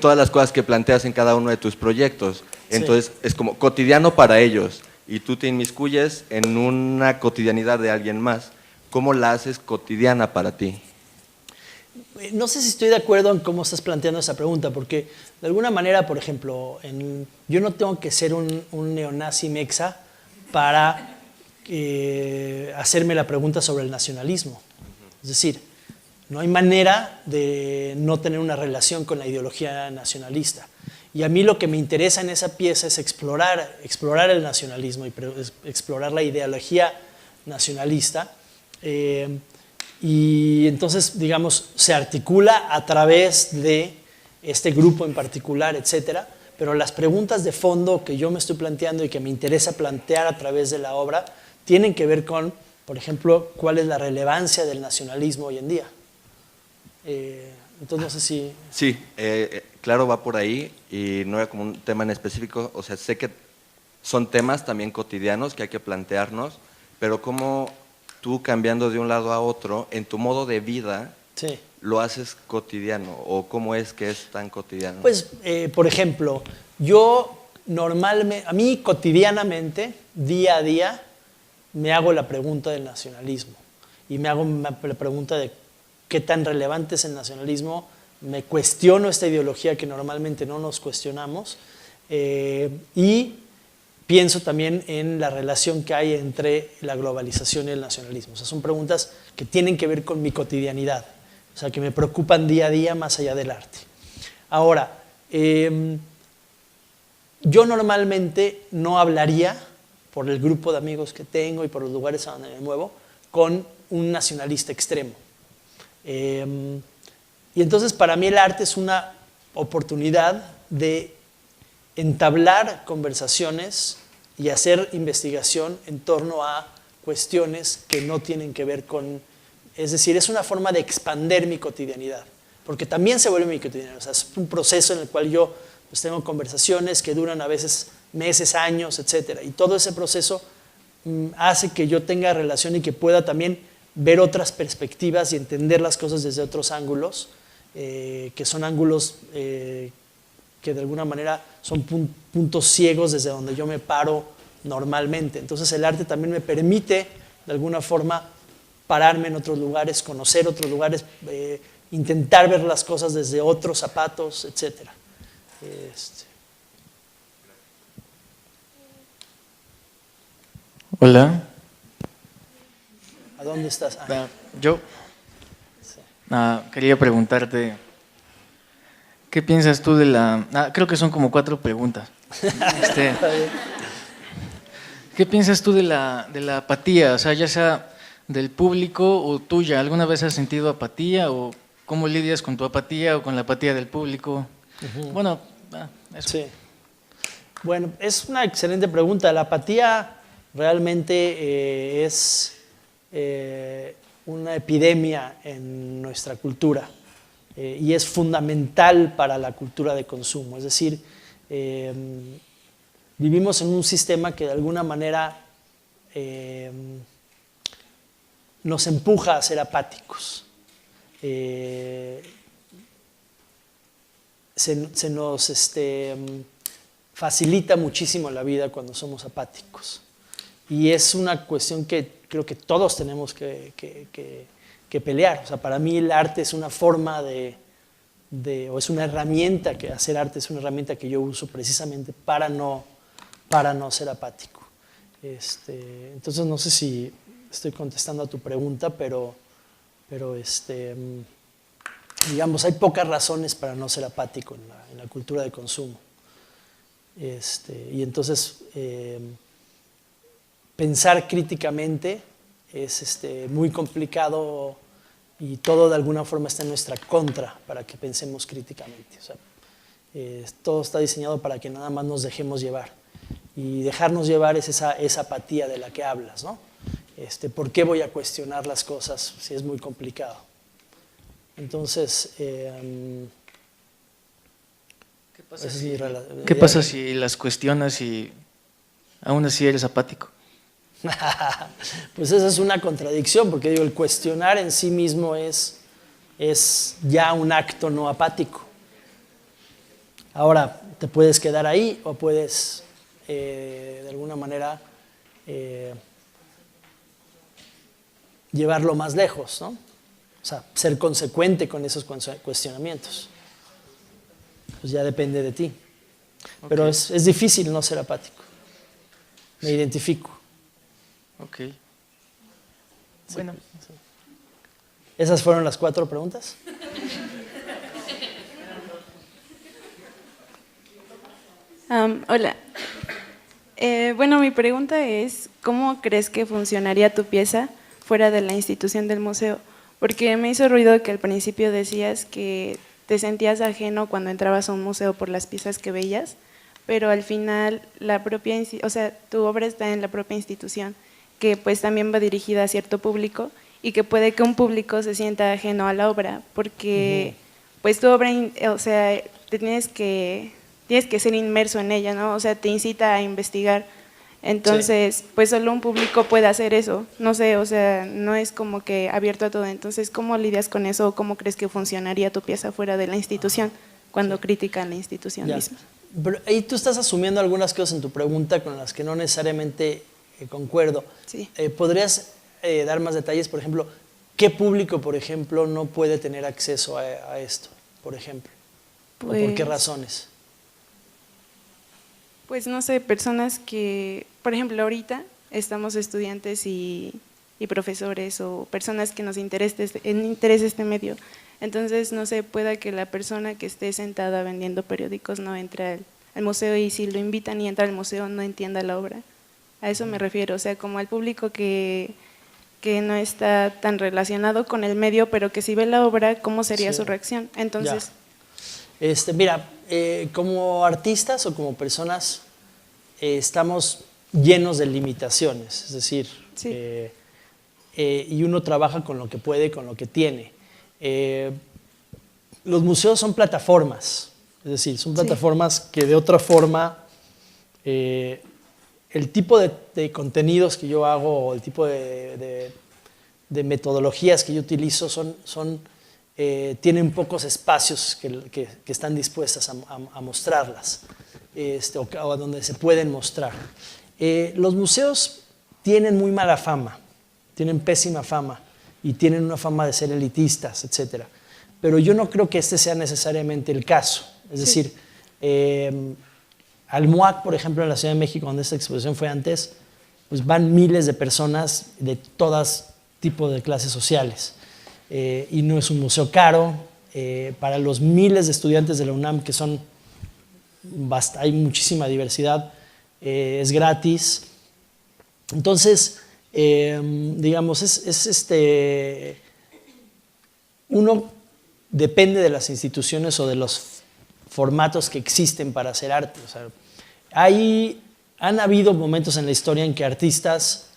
Speaker 16: todas las cosas que planteas en cada uno de tus proyectos. Entonces es como cotidiano para ellos y tú te inmiscuyes en una cotidianidad de alguien más. ¿Cómo la haces cotidiana para ti?
Speaker 2: No sé si estoy de acuerdo en cómo estás planteando esa pregunta, porque de alguna manera, por ejemplo, yo no tengo que ser un neonazi mexa para hacerme la pregunta sobre el nacionalismo. Es decir, no hay manera de no tener una relación con la ideología nacionalista. Y a mí lo que me interesa en esa pieza es explorar el nacionalismo y explorar la ideología nacionalista. Y entonces, digamos, se articula a través de este grupo en particular, etcétera, pero las preguntas de fondo que yo me estoy planteando y que me interesa plantear a través de la obra tienen que ver con, por ejemplo, cuál es la relevancia del nacionalismo hoy en día. Entonces no sé si...
Speaker 16: Sí, claro, va por ahí y no era como un tema en específico, o sea, sé que son temas también cotidianos que hay que plantearnos, pero cómo tú cambiando de un lado a otro, en tu modo de vida,
Speaker 2: sí,
Speaker 16: lo haces cotidiano, o cómo es que es tan cotidiano.
Speaker 2: Pues, por ejemplo, yo normalmente, a mí cotidianamente, día a día, me hago la pregunta del nacionalismo y me hago la pregunta de qué tan relevante es el nacionalismo, me cuestiono esta ideología que normalmente no nos cuestionamos y pienso también en la relación que hay entre la globalización y el nacionalismo. O sea, son preguntas que tienen que ver con mi cotidianidad, o sea, que me preocupan día a día más allá del arte. Ahora, yo normalmente no hablaría, por el grupo de amigos que tengo y por los lugares a donde me muevo, con un nacionalista extremo. Y entonces para mí el arte es una oportunidad de entablar conversaciones y hacer investigación en torno a cuestiones que no tienen que ver con... Es decir, es una forma de expander mi cotidianidad, porque también se vuelve mi cotidianidad. O sea, es un proceso en el cual yo pues, tengo conversaciones que duran a veces meses, años, etc. Y todo ese proceso hace que yo tenga relación y que pueda también ver otras perspectivas y entender las cosas desde otros ángulos, que son ángulos que de alguna manera son puntos ciegos desde donde yo me paro normalmente. Entonces el arte también me permite de alguna forma pararme en otros lugares, conocer otros lugares, intentar ver las cosas desde otros zapatos, etc.
Speaker 17: Hola.
Speaker 2: ¿A dónde estás?
Speaker 17: Yo quería preguntarte, ¿qué piensas tú de la... creo que son como 4 preguntas. ¿Qué piensas tú de la apatía? O sea, ya sea del público o tuya. ¿Alguna vez has sentido apatía o cómo lidias con tu apatía o con la apatía del público? Bueno, eso.
Speaker 2: Sí. Bueno, es una excelente pregunta. La apatía realmente es una epidemia en nuestra cultura y es fundamental para la cultura de consumo. Es decir, vivimos en un sistema que de alguna manera nos empuja a ser apáticos. Se nos facilita muchísimo la vida cuando somos apáticos. Y es una cuestión que creo que todos tenemos que pelear. O sea, para mí el arte es una forma o es una herramienta, que hacer arte es una herramienta que yo uso precisamente para no ser apático. Entonces no sé si estoy contestando a tu pregunta, pero digamos, hay pocas razones para no ser apático en la cultura de consumo. Y entonces pensar críticamente es muy complicado y todo de alguna forma está en nuestra contra para que pensemos críticamente. O sea, todo está diseñado para que nada más nos dejemos llevar. Y dejarnos llevar es esa apatía de la que hablas, ¿no? ¿Por qué voy a cuestionar las cosas si es muy complicado? Entonces,
Speaker 17: ¿qué pasa si las cuestionas y aún así eres apático?
Speaker 2: Pues esa es una contradicción, porque digo, el cuestionar en sí mismo es ya un acto no apático. Ahora, te puedes quedar ahí o puedes, de alguna manera, llevarlo más lejos, ¿no? O sea, ser consecuente con esos cuestionamientos. Pues ya depende de ti. Okay. Pero es difícil no ser apático. Me identifico.
Speaker 17: Ok.
Speaker 2: Sí.
Speaker 17: Bueno.
Speaker 2: ¿Esas fueron las 4 preguntas?
Speaker 18: Hola. Bueno, mi pregunta es, ¿cómo crees que funcionaría tu pieza fuera de la institución del museo? Porque me hizo ruido que al principio decías que te sentías ajeno cuando entrabas a un museo por las piezas que veías, pero al final o sea, tu obra está en la propia institución, que pues también va dirigida a cierto público y que puede que un público se sienta ajeno a la obra, porque pues tu obra, o sea, tienes que ser inmerso en ella, ¿no? O sea, te incita a investigar. Entonces, pues solo un público puede hacer eso. No sé, o sea, no es como que abierto a todo. Entonces, ¿cómo lidias con eso? ¿Cómo crees que funcionaría tu pieza fuera de la institución cuando critican la institución misma?
Speaker 2: Pero ahí tú estás asumiendo algunas cosas en tu pregunta con las que no necesariamente concuerdo.
Speaker 18: Sí.
Speaker 2: ¿Podrías dar más detalles? Por ejemplo, ¿qué público, por ejemplo, no puede tener acceso a esto, por ejemplo? ¿O por qué razones?
Speaker 18: Pues no sé, personas que, por ejemplo, ahorita estamos estudiantes y profesores o personas que nos interesa este medio. Entonces, no sé, pueda que la persona que esté sentada vendiendo periódicos no entre al museo y si lo invitan y entra al museo no entienda la obra. A eso me refiero, o sea, como al público que no está tan relacionado con el medio, pero que si ve la obra, ¿cómo sería su reacción? Entonces…
Speaker 2: Mira, como artistas o como personas estamos llenos de limitaciones, es decir, y uno trabaja con lo que puede, con lo que tiene. Los museos son plataformas, es decir, son plataformas que de otra forma el tipo de contenidos que yo hago o el tipo de metodologías que yo utilizo tienen pocos espacios que están dispuestas a mostrarlas o a donde se pueden mostrar. Los museos tienen muy mala fama, tienen pésima fama y tienen una fama de ser elitistas, etc. Pero yo no creo que este sea necesariamente el caso. Es decir, al MUAC, por ejemplo, en la Ciudad de México, donde esta exposición fue antes, pues van miles de personas de todas tipos de clases sociales. Y no es un museo caro, para los miles de estudiantes de la UNAM, que hay muchísima diversidad, es gratis. Entonces, digamos, uno depende de las instituciones o de los formatos que existen para hacer arte. O sea, han habido momentos en la historia en que artistas,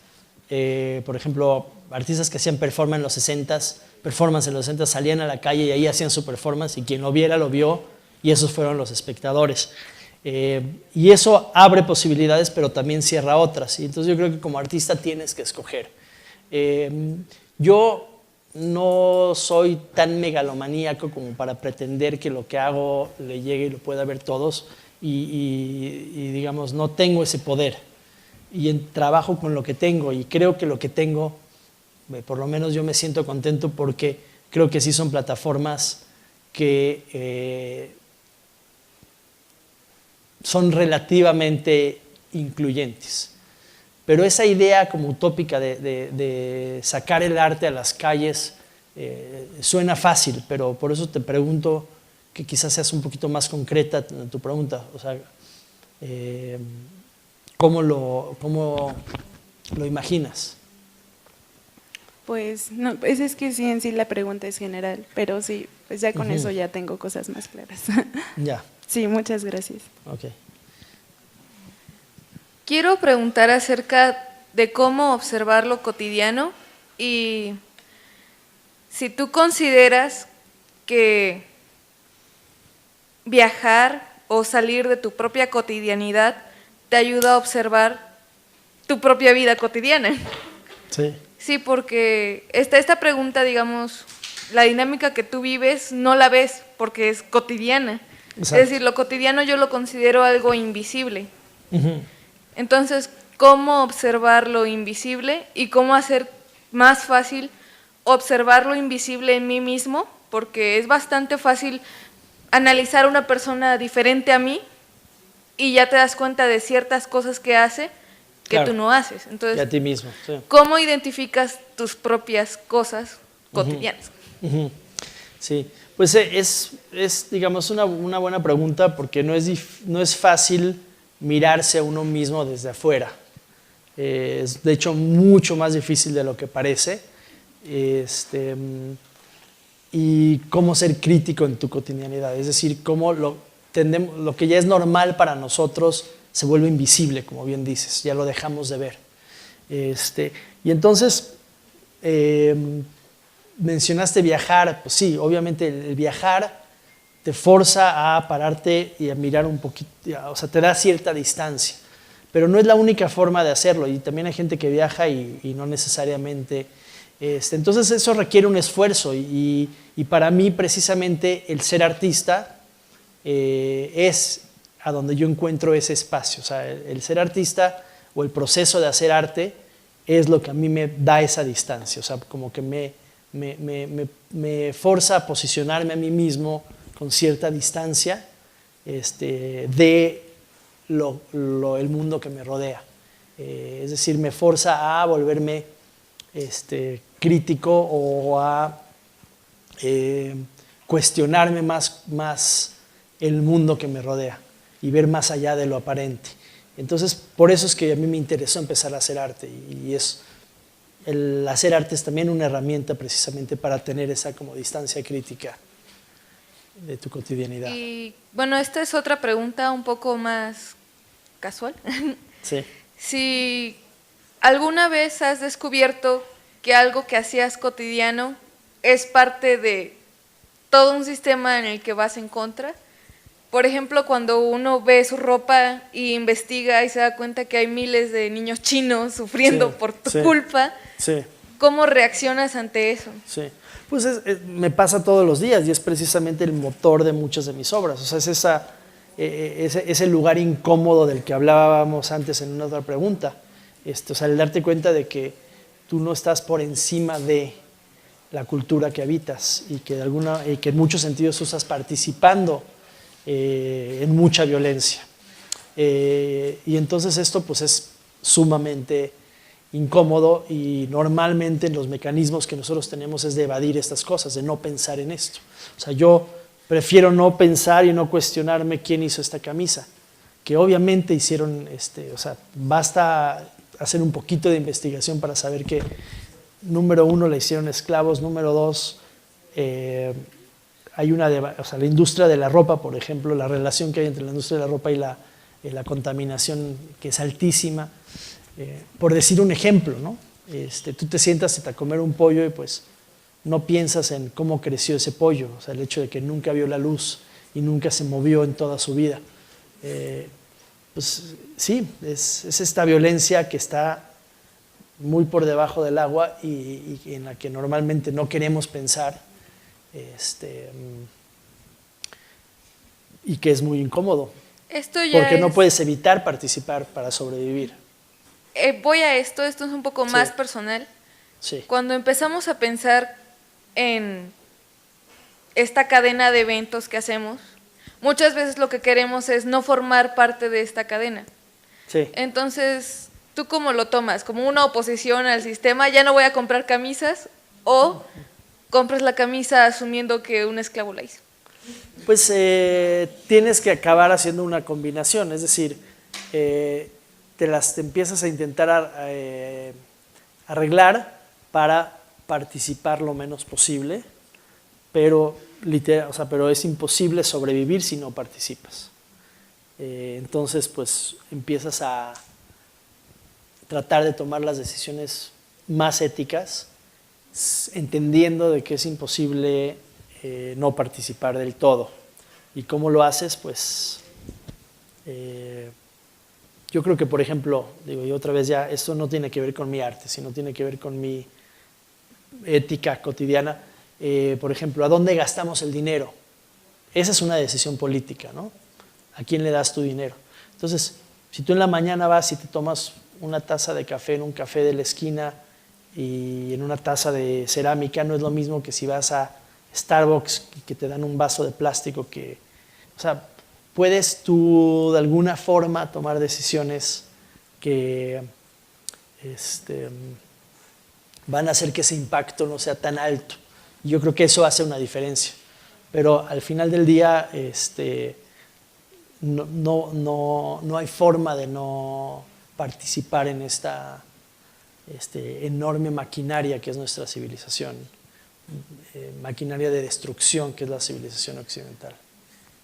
Speaker 2: por ejemplo, artistas que hacían performance en los 60 salían a la calle y ahí hacían su performance y quien lo viera lo vio y esos fueron los espectadores. Y eso abre posibilidades pero también cierra otras. Y entonces yo creo que como artista tienes que escoger. Yo no soy tan megalomaníaco como para pretender que lo que hago le llegue y lo pueda ver todos y digamos, no tengo ese poder. Y trabajo con lo que tengo y creo que lo que tengo, por lo menos yo me siento contento porque creo que sí son plataformas que son relativamente incluyentes. Pero esa idea como utópica de sacar el arte a las calles suena fácil, pero por eso te pregunto que quizás seas un poquito más concreta en tu pregunta. O sea, ¿cómo lo imaginas?
Speaker 18: Pues no, es que sí, en sí la pregunta es general, pero sí, pues ya con eso ya tengo cosas más claras.
Speaker 2: Ya.
Speaker 18: Sí, muchas gracias.
Speaker 2: Ok.
Speaker 19: Quiero preguntar acerca de cómo observar lo cotidiano y si tú consideras que viajar o salir de tu propia cotidianidad te ayuda a observar tu propia vida cotidiana.
Speaker 2: Sí.
Speaker 19: Sí, porque esta pregunta, digamos, la dinámica que tú vives no la ves porque es cotidiana.
Speaker 2: Exacto.
Speaker 19: Es decir, lo cotidiano yo lo considero algo invisible. Entonces, ¿cómo observar lo invisible y cómo hacer más fácil observar lo invisible en mí mismo? Porque es bastante fácil analizar a una persona diferente a mí y ya te das cuenta de ciertas cosas que hace que tú no haces. Entonces,
Speaker 2: y a ti mismo. Sí.
Speaker 19: ¿Cómo identificas tus propias cosas cotidianas?
Speaker 2: Sí, pues es digamos, una buena pregunta porque no es fácil mirarse a uno mismo desde afuera. Es de hecho mucho más difícil de lo que parece. y cómo ser crítico en tu cotidianidad. Es decir, cómo lo que ya es normal para nosotros se vuelve invisible, como bien dices, ya lo dejamos de ver. Y entonces, mencionaste viajar. Pues sí, obviamente el viajar te forza a pararte y a mirar un poquito, o sea, te da cierta distancia. Pero no es la única forma de hacerlo, y también hay gente que viaja y no necesariamente. Entonces eso requiere un esfuerzo, y para mí precisamente el ser artista es a donde yo encuentro ese espacio. O sea, el ser artista o el proceso de hacer arte es lo que a mí me da esa distancia. O sea, como que me forza a posicionarme a mí mismo con cierta distancia de el mundo que me rodea. Es decir, me forza a volverme crítico o a cuestionarme más el mundo que me rodea y ver más allá de lo aparente. Entonces, por eso es que a mí me interesó empezar a hacer arte, y el hacer arte es también una herramienta precisamente para tener esa como distancia crítica de tu cotidianidad.
Speaker 19: Y bueno, esta es otra pregunta un poco más casual.
Speaker 2: Sí.
Speaker 19: Si alguna vez has descubierto que algo que hacías cotidiano es parte de todo un sistema en el que vas en contra. Por ejemplo, cuando uno ve su ropa y investiga y se da cuenta que hay miles de niños chinos sufriendo por tu culpa, ¿cómo reaccionas ante eso?
Speaker 2: Sí, pues me pasa todos los días, y es precisamente el motor de muchas de mis obras. O sea, es ese lugar incómodo del que hablábamos antes en una otra pregunta. O sea, el darte cuenta de que tú no estás por encima de la cultura que habitas, y que en muchos sentidos tú estás participando en mucha violencia. Y entonces esto pues es sumamente incómodo, y normalmente los mecanismos que nosotros tenemos es de evadir estas cosas, de no pensar en esto. O sea, yo prefiero no pensar y no cuestionarme quién hizo esta camisa, que obviamente hicieron, o sea, basta hacer un poquito de investigación para saber que, número uno, la hicieron esclavos, número dos, hay o sea, la industria de la ropa, por ejemplo, la relación que hay entre la industria de la ropa y la contaminación, que es altísima. Por decir un ejemplo, ¿no? Tú te sientas a comer un pollo y pues no piensas en cómo creció ese pollo, o sea, el hecho de que nunca vio la luz y nunca se movió en toda su vida. Pues sí, es esta violencia que está muy por debajo del agua, y en la que normalmente no queremos pensar, y que es muy incómodo, porque no puedes evitar participar para sobrevivir.
Speaker 19: Voy a esto es un poco más personal.
Speaker 2: Sí.
Speaker 19: Cuando empezamos a pensar en esta cadena de eventos que hacemos, muchas veces lo que queremos es no formar parte de esta cadena.
Speaker 2: Sí.
Speaker 19: Entonces, ¿tú cómo lo tomas? ¿Como una oposición al sistema? ¿Ya no voy a comprar camisas? ¿O compras la camisa asumiendo que un esclavo la hizo?
Speaker 2: Pues tienes que acabar haciendo una combinación, es decir, te empiezas a intentar arreglar para participar lo menos posible, pero es imposible sobrevivir si no participas. Entonces, pues empiezas a tratar de tomar las decisiones más éticas, entendiendo de que es imposible no participar del todo. ¿Y cómo lo haces? Pues yo creo que, por ejemplo, y otra vez ya, esto no tiene que ver con mi arte, sino tiene que ver con mi ética cotidiana. Por ejemplo, ¿a dónde gastamos el dinero? Esa es una decisión política, ¿no? ¿A quién le das tu dinero? Entonces, si tú en la mañana vas y te tomas una taza de café en un café de la esquina y en una taza de cerámica, no es lo mismo que si vas a Starbucks y que te dan un vaso de plástico. O sea, puedes tú de alguna forma tomar decisiones que van a hacer que ese impacto no sea tan alto. Y yo creo que eso hace una diferencia. Pero al final del día no hay forma de no participar en esta enorme maquinaria que es nuestra civilización. maquinaria de destrucción que es la civilización occidental.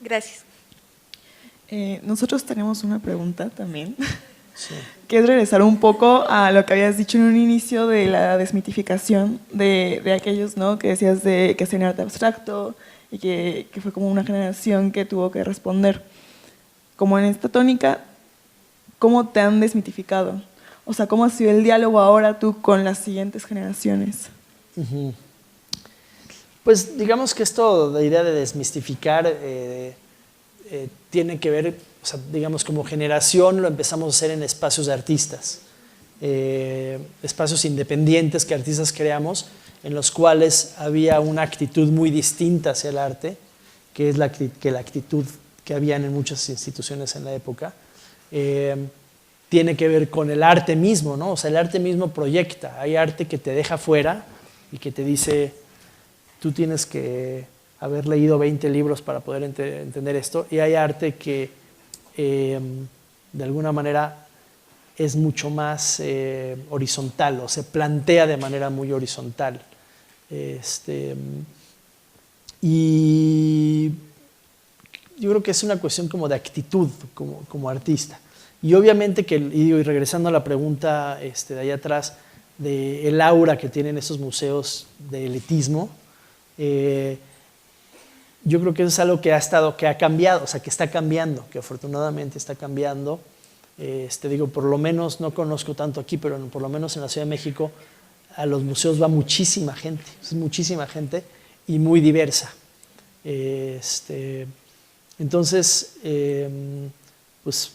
Speaker 19: Gracias.
Speaker 4: Nosotros tenemos una pregunta también,
Speaker 2: Sí.
Speaker 4: que es regresar un poco a lo que habías dicho en un inicio de la desmitificación de aquellos, ¿no?, que decías que hacían arte abstracto y que fue como una generación que tuvo que responder. Como en esta tónica, ¿cómo te han desmitificado? O sea, ¿cómo ha sido el diálogo ahora tú con las siguientes generaciones?
Speaker 2: Pues digamos que esto, la idea de desmistificar, tiene que ver, o sea, digamos, como generación lo empezamos a hacer en espacios de artistas, espacios independientes que artistas creamos, en los cuales había una actitud muy distinta hacia el arte, que es la actitud que habían en muchas instituciones en la época. Tiene que ver con el arte mismo, ¿no? O sea, el arte mismo proyecta. Hay arte que te deja fuera y que te dice, tú tienes que haber leído 20 libros para poder entender esto, y hay arte que de alguna manera es mucho más horizontal, o se plantea de manera muy horizontal. Y yo creo que es una cuestión como de actitud como artista. Y obviamente y regresando a la pregunta de allá atrás, del aura que tienen esos museos de elitismo, yo creo que eso es algo que ha cambiado, o sea, que está cambiando, que afortunadamente está cambiando. Por lo menos, no conozco tanto aquí, pero por lo menos en la Ciudad de México, a los museos va muchísima gente, es muchísima gente y muy diversa. Entonces, pues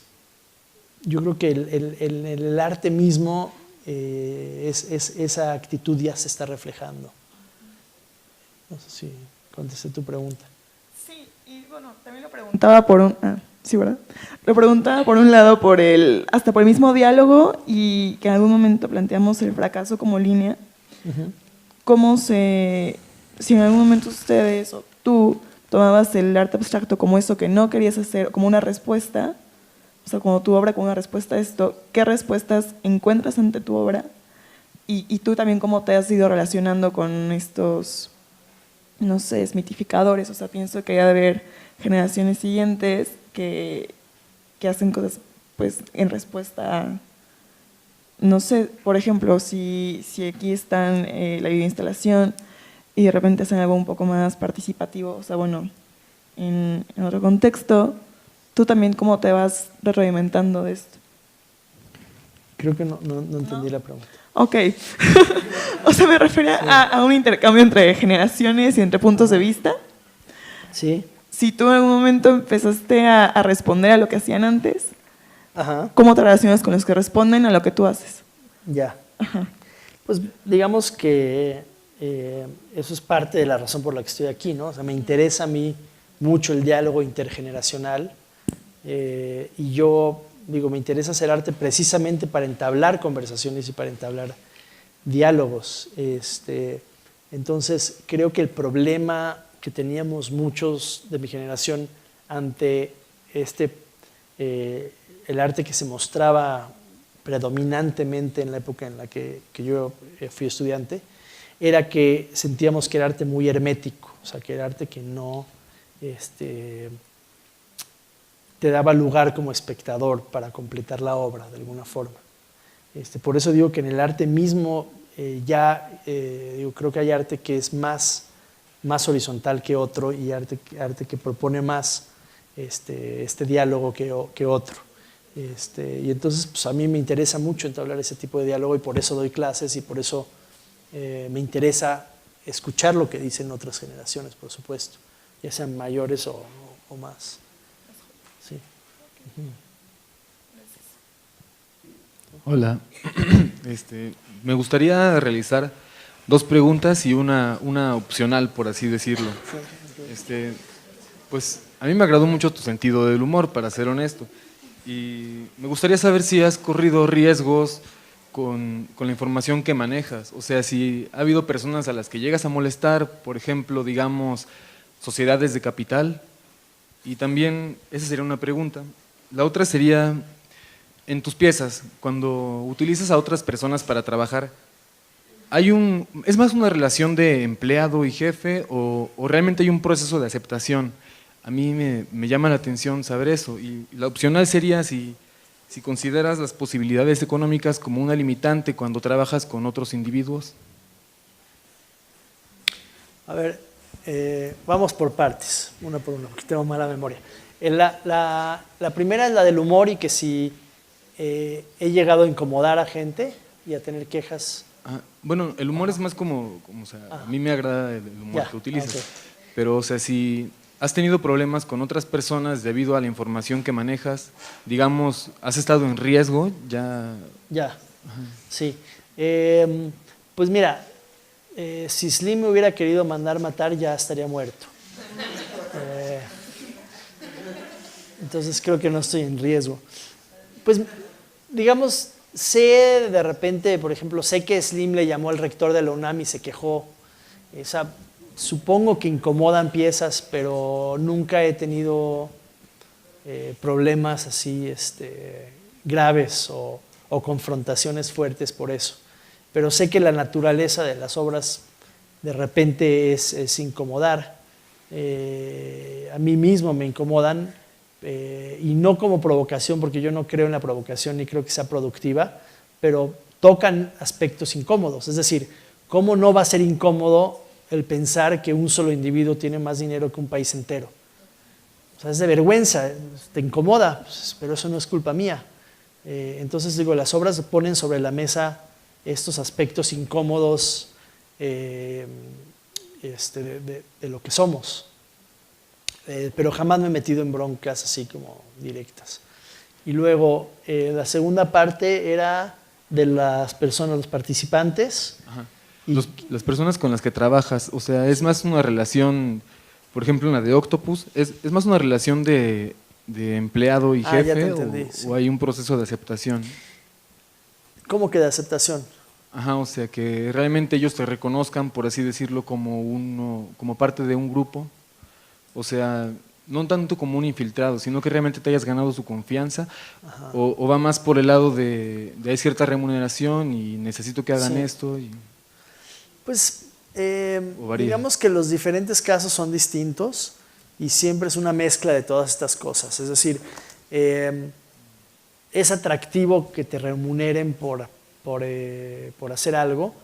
Speaker 2: yo creo que el arte mismo, esa actitud ya se está reflejando. No sé si contesté tu pregunta.
Speaker 4: Sí, y bueno, también lo preguntaba sí, ¿verdad? Lo preguntaba por un lado hasta por el mismo diálogo, y que en algún momento planteamos el fracaso como línea. Si en algún momento ustedes o tú tomabas el arte abstracto como eso que no querías hacer, como una respuesta, o sea, como tu obra como una respuesta a esto, ¿qué respuestas encuentras ante tu obra? Y tú también cómo te has ido relacionando con estos, no sé, desmitificadores. O sea, pienso que hay de haber generaciones siguientes que hacen cosas pues en respuesta a, no sé, por ejemplo, si aquí están la videoinstalación y de repente hacen algo un poco más participativo, o sea, bueno, en otro contexto, ¿tú también cómo te vas retroalimentando de esto?
Speaker 2: Creo que no entendí la pregunta.
Speaker 4: Ok. O sea, me refería a un intercambio entre generaciones y entre puntos de vista.
Speaker 2: Sí.
Speaker 4: Si tú en algún momento empezaste a responder a lo que hacían antes,
Speaker 2: Ajá.
Speaker 4: ¿cómo te relacionas con los que responden a lo que tú haces?
Speaker 2: Ya. Pues digamos que eso es parte de la razón por la que estoy aquí, ¿no? O sea, me interesa a mí mucho el diálogo intergeneracional, y yo me interesa hacer arte precisamente para entablar conversaciones y para entablar diálogos. Entonces, creo que el problema que teníamos muchos de mi generación ante el arte que se mostraba predominantemente en la época en la que yo fui estudiante, era que sentíamos que era arte muy hermético, o sea, que era arte que no te daba lugar como espectador para completar la obra de alguna forma. Por eso digo que en el arte mismo creo que hay arte que es más horizontal que otro, y arte que propone más este diálogo que otro. Y entonces pues a mí me interesa mucho entablar ese tipo de diálogo, y por eso doy clases, y por eso me interesa escuchar lo que dicen otras generaciones, por supuesto, ya sean mayores o más. Sí.
Speaker 20: Hola. Me gustaría realizar dos preguntas y una opcional, por así decirlo. Pues a mí me agradó mucho tu sentido del humor, para ser honesto. Y me gustaría saber si has corrido riesgos con la información que manejas. O sea, si ha habido personas a las que llegas a molestar, por ejemplo, digamos, sociedades de capital. Y también, esa sería una pregunta. La otra sería, en tus piezas, cuando utilizas a otras personas para trabajar, ¿Es más una relación de empleado y jefe o realmente hay un proceso de aceptación? A mí me llama la atención saber eso. Y la opcional sería si consideras las posibilidades económicas como una limitante cuando trabajas con otros individuos.
Speaker 2: A ver, vamos por partes, una por una, porque tengo mala memoria. La primera es la del humor y que si he llegado a incomodar a gente y a tener quejas.
Speaker 20: Bueno, el humor es más como o sea, a mí me agrada el humor que utilizas, pero o sea, si has tenido problemas con otras personas debido a la información que manejas, digamos, has estado en riesgo, ya...
Speaker 2: Sí. Pues mira, si Slim me hubiera querido mandar matar, ya estaría muerto. Entonces creo que no estoy en riesgo. Pues, digamos, sé de repente, por ejemplo, sé que Slim le llamó al rector de la UNAM y se quejó. Supongo que incomodan piezas, pero nunca he tenido problemas así graves o confrontaciones fuertes por eso. Pero sé que la naturaleza de las obras de repente es incomodar. A mí mismo me incomodan. Y no como provocación, porque yo no creo en la provocación ni creo que sea productiva, pero tocan aspectos incómodos. Es decir, ¿cómo no va a ser incómodo el pensar que un solo individuo tiene más dinero que un país entero? O sea, es de vergüenza, te incomoda, pues, pero eso no es culpa mía. Entonces digo, las obras ponen sobre la mesa estos aspectos incómodos de lo que somos. Pero jamás me he metido en broncas así como directas. Y luego, la segunda parte era de las personas, los participantes.
Speaker 20: Las personas con las que trabajas, o sea, es más una relación, por ejemplo, en la de Octopus, ¿es más una relación de empleado y jefe
Speaker 2: ya te entendí,
Speaker 20: o hay un proceso de aceptación?
Speaker 2: ¿Cómo que de aceptación?
Speaker 20: O sea, que realmente ellos te reconozcan, por así decirlo, como parte de un grupo. O sea, no tanto como un infiltrado, sino que realmente te hayas ganado su confianza, o va más por el lado de hay cierta remuneración y necesito que hagan esto.
Speaker 2: Pues digamos que los diferentes casos son distintos y siempre es una mezcla de todas estas cosas. Es decir, es atractivo que te remuneren por hacer algo,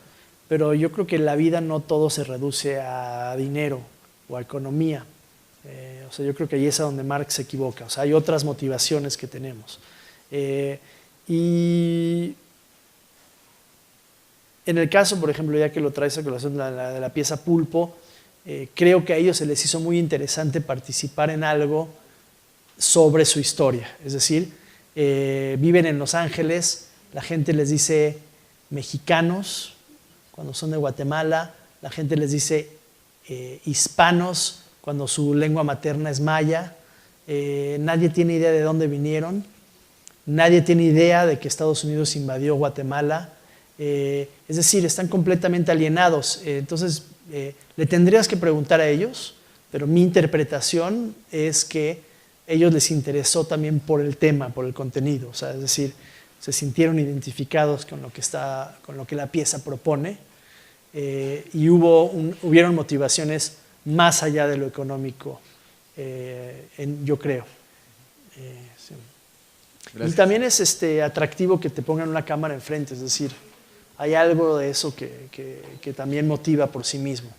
Speaker 2: pero yo creo que en la vida no todo se reduce a dinero o a economía. O sea, yo creo que ahí es a donde Marx se equivoca. O sea, hay otras motivaciones que tenemos. Y en el caso, por ejemplo, ya que lo traes a colación de la pieza Pulpo, creo que a ellos se les hizo muy interesante participar en algo sobre su historia. Es decir, viven en Los Ángeles, la gente les dice mexicanos cuando son de Guatemala, la gente les dice hispanos cuando su lengua materna es maya, nadie tiene idea de dónde vinieron, nadie tiene idea de que Estados Unidos invadió Guatemala, es decir, están completamente alienados. Entonces, le tendrías que preguntar a ellos, pero mi interpretación es que a ellos les interesó también por el tema, por el contenido, o sea, es decir, se sintieron identificados con lo que la pieza propone, y hubieron motivaciones más allá de lo económico, yo creo. Sí. Y también es atractivo que te pongan una cámara enfrente, es decir, hay algo de eso que también motiva por sí mismo.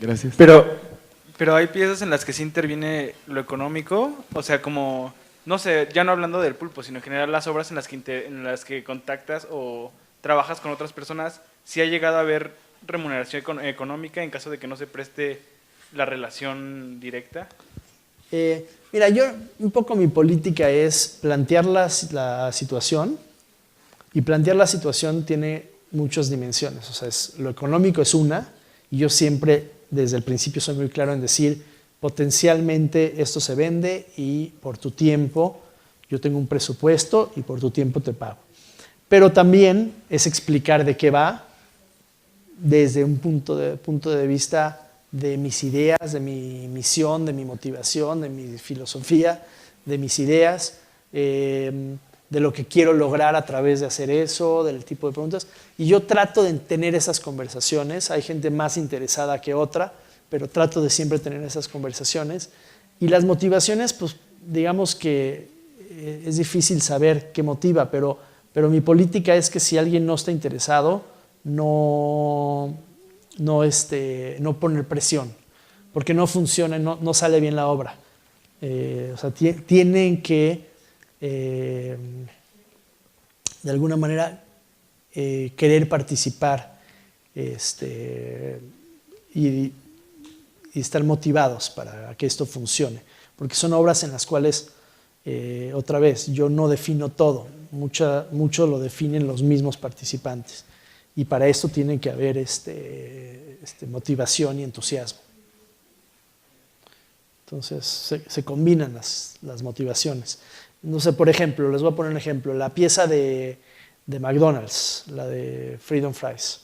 Speaker 20: Gracias.
Speaker 11: Pero hay piezas en las que sí interviene lo económico, o sea, como, no sé, ya no hablando del Pulpo, sino en general las obras en las que contactas o trabajas con otras personas, sí ha llegado a haber remuneración económica en caso de que no se preste la relación directa.
Speaker 2: Mira, yo un poco mi política es plantear la situación, y plantear la situación tiene muchas dimensiones. O sea, lo económico es una, y yo siempre desde el principio soy muy claro en decir potencialmente esto se vende y por tu tiempo yo tengo un presupuesto y por tu tiempo te pago. Pero también es explicar de qué va desde un punto de vista de mis ideas, de mi misión, de mi motivación, de mi filosofía, de mis ideas, de de lo que quiero lograr a través de hacer eso, del tipo de preguntas. Y yo trato de tener esas conversaciones. Hay gente más interesada que otra, pero trato de siempre tener esas conversaciones. Y las motivaciones, pues digamos que es difícil saber qué motiva, pero mi política es que si alguien no está interesado, no poner presión, porque no funciona, no sale bien la obra. O sea, tienen que, de alguna manera, querer participar y estar motivados para que esto funcione, porque son obras en las cuales, otra vez, yo no defino todo, mucho lo definen los mismos participantes, y para esto tiene que haber motivación y entusiasmo. Entonces se combinan las motivaciones. No sé, por ejemplo, les voy a poner un ejemplo, la pieza de McDonald's, la de Freedom Fries.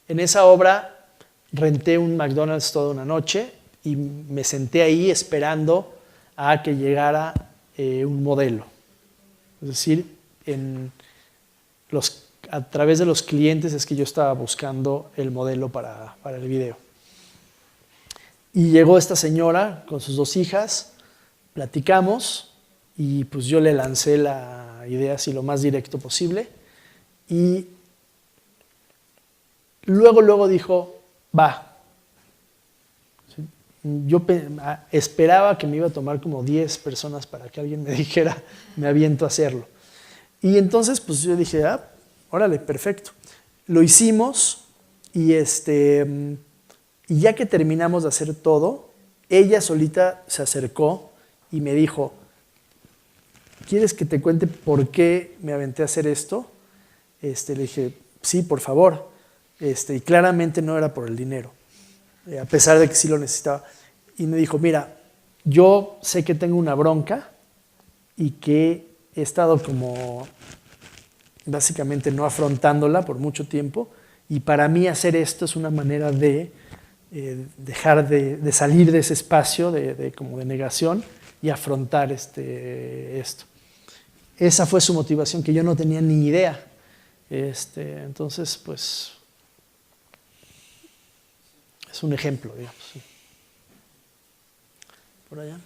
Speaker 2: En esa obra renté un McDonald's toda una noche y me senté ahí esperando a que llegara un modelo. Es decir, a través de los clientes es que yo estaba buscando el modelo para el video. Y llegó esta señora con sus 2 hijas, platicamos y pues yo le lancé la idea así lo más directo posible y luego dijo, va. Yo esperaba que me iba a tomar como 10 personas para que alguien me dijera, me aviento a hacerlo. Y entonces pues yo dije, órale, perfecto. Lo hicimos y y ya que terminamos de hacer todo, ella solita se acercó y me dijo, ¿quieres que te cuente por qué me aventé a hacer esto? Le dije, sí, por favor. Y claramente no era por el dinero, a pesar de que sí lo necesitaba. Y me dijo, mira, yo sé que tengo una bronca y que he estado como básicamente no afrontándola por mucho tiempo, y para mí hacer esto es una manera de dejar de salir de ese espacio como de negación y afrontar esto. Esa fue su motivación, que yo no tenía ni idea. Entonces, pues, es un ejemplo, digamos. Sí. Por allá.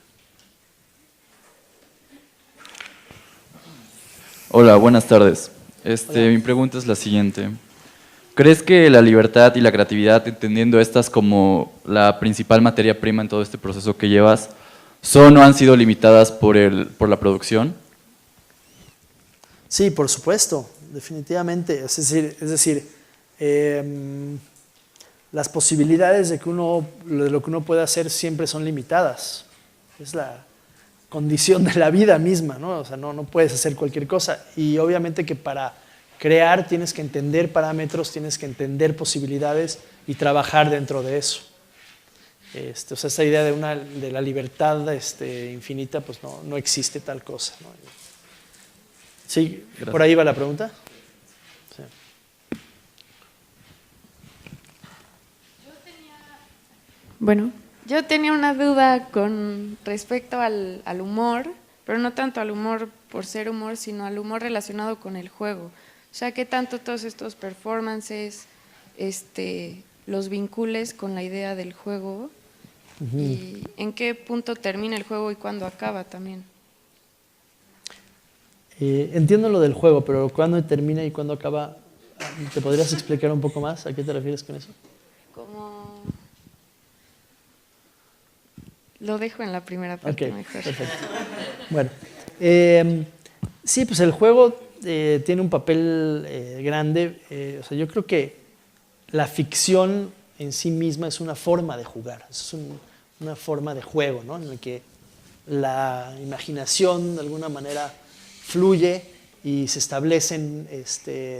Speaker 21: Hola, buenas tardes. Mi pregunta es la siguiente. ¿Crees que la libertad y la creatividad, entendiendo estas como la principal materia prima en todo este proceso que llevas, son o han sido limitadas por la producción?
Speaker 2: Sí, por supuesto, definitivamente. Es decir, las posibilidades de lo que uno puede hacer siempre son limitadas. Es la condición de la vida misma, ¿no? O sea, no puedes hacer cualquier cosa. Y obviamente que para crear tienes que entender parámetros, tienes que entender posibilidades y trabajar dentro de eso. O sea, esta idea de la libertad infinita, pues no existe tal cosa, ¿no? Sí, gracias. ¿Por ahí va la pregunta? Sí.
Speaker 5: Bueno, yo tenía una duda con respecto al humor, pero no tanto al humor por ser humor, sino al humor relacionado con el juego. O sea, ¿qué tanto todos estos performances los vincules con la idea del juego? Uh-huh. ¿Y en qué punto termina el juego y cuándo acaba también?
Speaker 2: Entiendo lo del juego, pero ¿cuándo termina y cuándo acaba? ¿Te podrías explicar un poco más? ¿A qué te refieres con eso?
Speaker 5: Como... Lo dejo en la primera parte,
Speaker 2: okay,
Speaker 5: mejor.
Speaker 2: Perfecto. Bueno, sí, pues el juego tiene un papel grande. O sea, yo creo que la ficción en sí misma es una forma de jugar, es una forma de juego, ¿no? En la que la imaginación de alguna manera fluye y se establecen,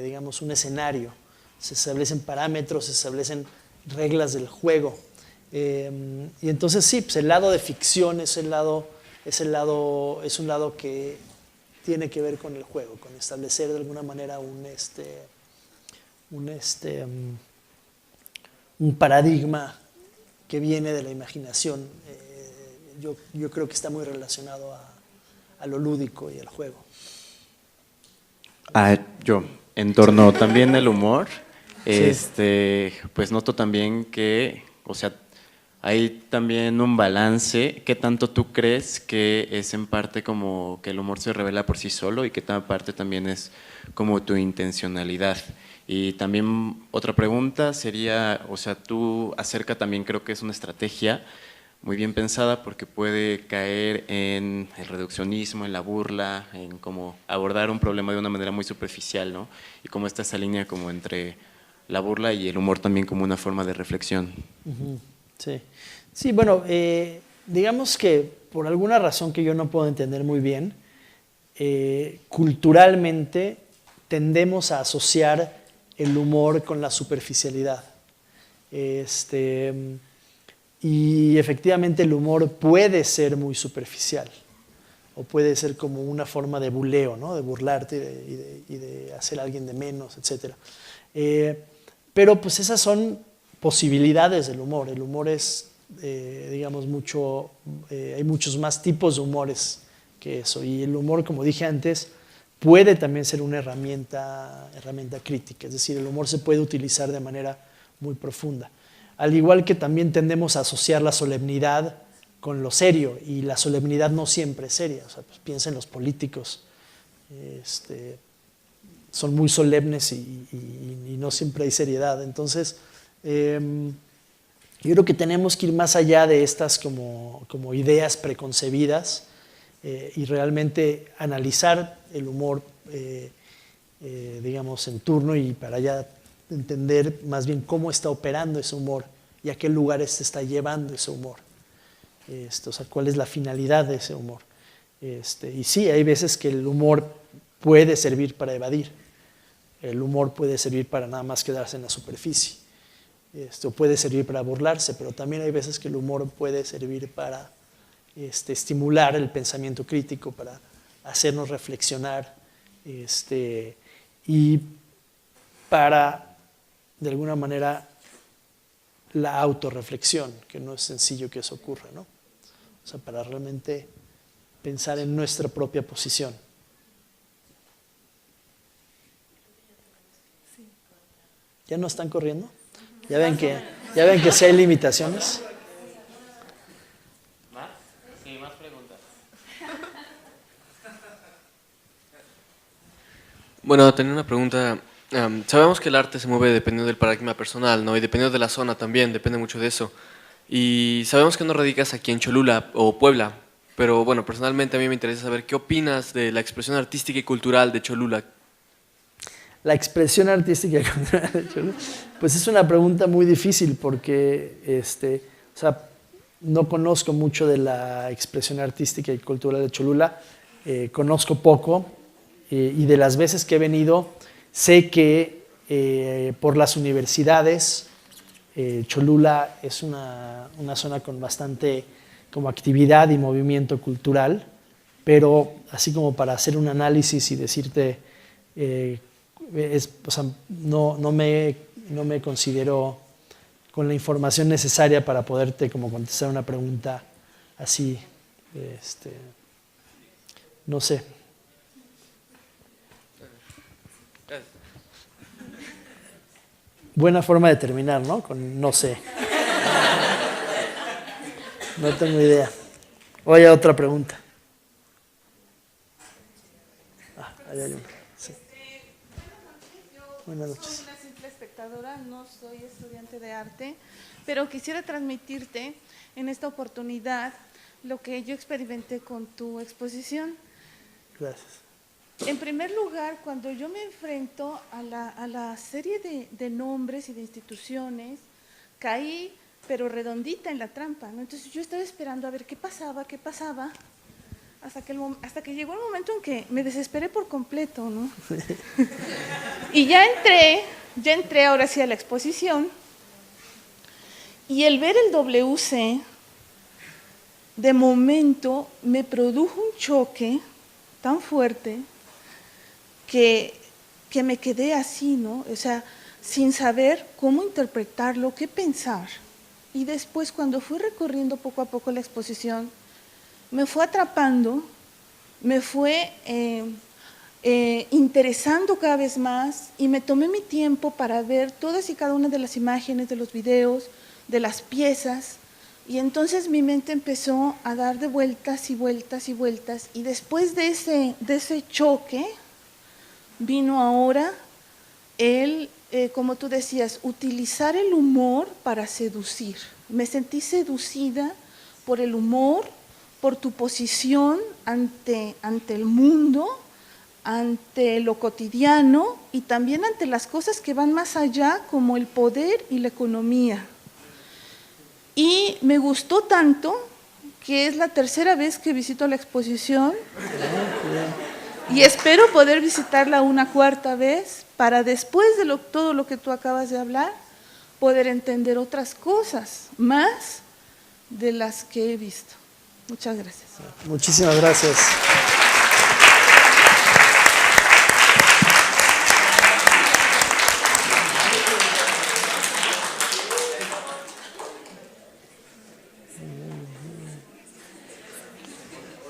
Speaker 2: digamos, un escenario, se establecen parámetros, se establecen reglas del juego. Y entonces sí, pues el lado de ficción es un lado que tiene que ver con el juego, con establecer de alguna manera un paradigma que viene de la imaginación. Yo creo que está muy relacionado a lo lúdico y al juego.
Speaker 1: Yo, en torno también al humor,
Speaker 2: Sí.
Speaker 1: pues noto también que, o sea, hay también un balance. ¿Qué tanto tú crees que es en parte como que el humor se revela por sí solo y qué tan parte también es como tu intencionalidad? Y también otra pregunta sería, o sea, tú acerca también creo que es una estrategia muy bien pensada porque puede caer en el reduccionismo, en la burla, en cómo abordar un problema de una manera muy superficial, ¿no? Y cómo está esa línea como entre la burla y el humor también como una forma de reflexión.
Speaker 2: Sí, sí, bueno, digamos que por alguna razón que yo no puedo entender muy bien, culturalmente tendemos a asociar el humor con la superficialidad. Y efectivamente el humor puede ser muy superficial o puede ser como una forma de buleo, ¿no? De burlarte y de hacer a alguien de menos, etc. Pero pues esas son posibilidades del humor. El humor es, digamos, hay muchos más tipos de humores que eso. Y el humor, como dije antes, puede también ser una herramienta crítica. Es decir, el humor se puede utilizar de manera muy profunda. Al igual que también tendemos a asociar la solemnidad con lo serio, y la solemnidad no siempre es seria. O sea, pues piensa en los políticos. Son muy solemnes y no siempre hay seriedad. Entonces, yo creo que tenemos que ir más allá de estas como ideas preconcebidas y realmente analizar el humor, digamos, en turno, y para ya entender más bien cómo está operando ese humor y a qué lugares se está llevando ese humor. O sea, cuál es la finalidad de ese humor. Y sí, hay veces que el humor puede servir para evadir. El humor puede servir para nada más quedarse en la superficie. Puede servir para burlarse, pero también hay veces que el humor puede servir para estimular el pensamiento crítico, para hacernos reflexionar y para, de alguna manera, la autorreflexión, que no es sencillo que eso ocurra, ¿no? O sea, para realmente pensar en nuestra propia posición. ¿Ya no están corriendo? ¿Ya ven que sí hay limitaciones?
Speaker 1: ¿Más? Sí, más preguntas.
Speaker 3: Bueno, tenía una pregunta. Sabemos que el arte se mueve dependiendo del paradigma personal, ¿no? Y dependiendo de la zona también, depende mucho de eso. Y sabemos que no radicas aquí en Cholula o Puebla, pero bueno, personalmente a mí me interesa saber qué opinas de la expresión artística y cultural de Cholula.
Speaker 2: La expresión artística y cultural de Cholula, pues es una pregunta muy difícil porque, o sea, no conozco mucho de la expresión artística y cultural de Cholula, conozco poco, y de las veces que he venido, sé que por las universidades, Cholula es una zona con bastante como actividad y movimiento cultural, pero así como para hacer un análisis y decirte, o sea, no me considero con la información necesaria para poderte como contestar una pregunta así, no sé. Buena forma de terminar, ¿no? Con no sé. No tengo idea. Oye, otra pregunta. Ahí hay una. Sí. Buenas noches.
Speaker 22: Soy una simple espectadora, no soy estudiante de arte, pero quisiera transmitirte en esta oportunidad lo que yo experimenté con tu exposición.
Speaker 2: Gracias.
Speaker 22: En primer lugar, cuando yo me enfrento a la serie de nombres y de instituciones, caí, pero redondita en la trampa, ¿no? Entonces yo estaba esperando a ver qué pasaba, hasta que llegó el momento en que me desesperé por completo, ¿no? Y ya entré ahora sí a la exposición, y el ver el WC, de momento me produjo un choque tan fuerte que me quedé así, ¿no? O sea, sin saber cómo interpretarlo, qué pensar. Y después, cuando fui recorriendo poco a poco la exposición, me fue atrapando, me fue interesando cada vez más, y me tomé mi tiempo para ver todas y cada una de las imágenes, de los videos, de las piezas, y entonces mi mente empezó a dar de vueltas y vueltas y vueltas, y después de ese choque vino ahora como tú decías, utilizar el humor para seducir. Me sentí seducida por el humor, por tu posición ante el mundo, ante lo cotidiano y también ante las cosas que van más allá, como el poder y la economía. Y me gustó tanto que es la tercera vez que visito la exposición y espero poder visitarla una cuarta vez para después de todo lo que tú acabas de hablar, poder entender otras cosas más de las que he visto. Muchas gracias.
Speaker 2: Muchísimas gracias.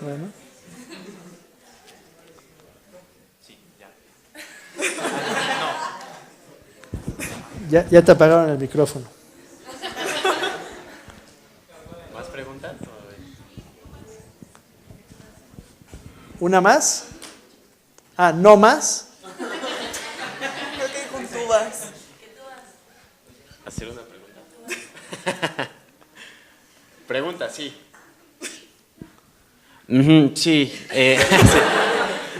Speaker 2: Bueno. Ya te apagaron el micrófono.
Speaker 1: ¿Más preguntas?
Speaker 2: ¿Una más? Ah, ¿no más?
Speaker 4: Creo que con tú vas.
Speaker 1: ¿Hacer una pregunta? Pregunta, sí. Sí. Sí.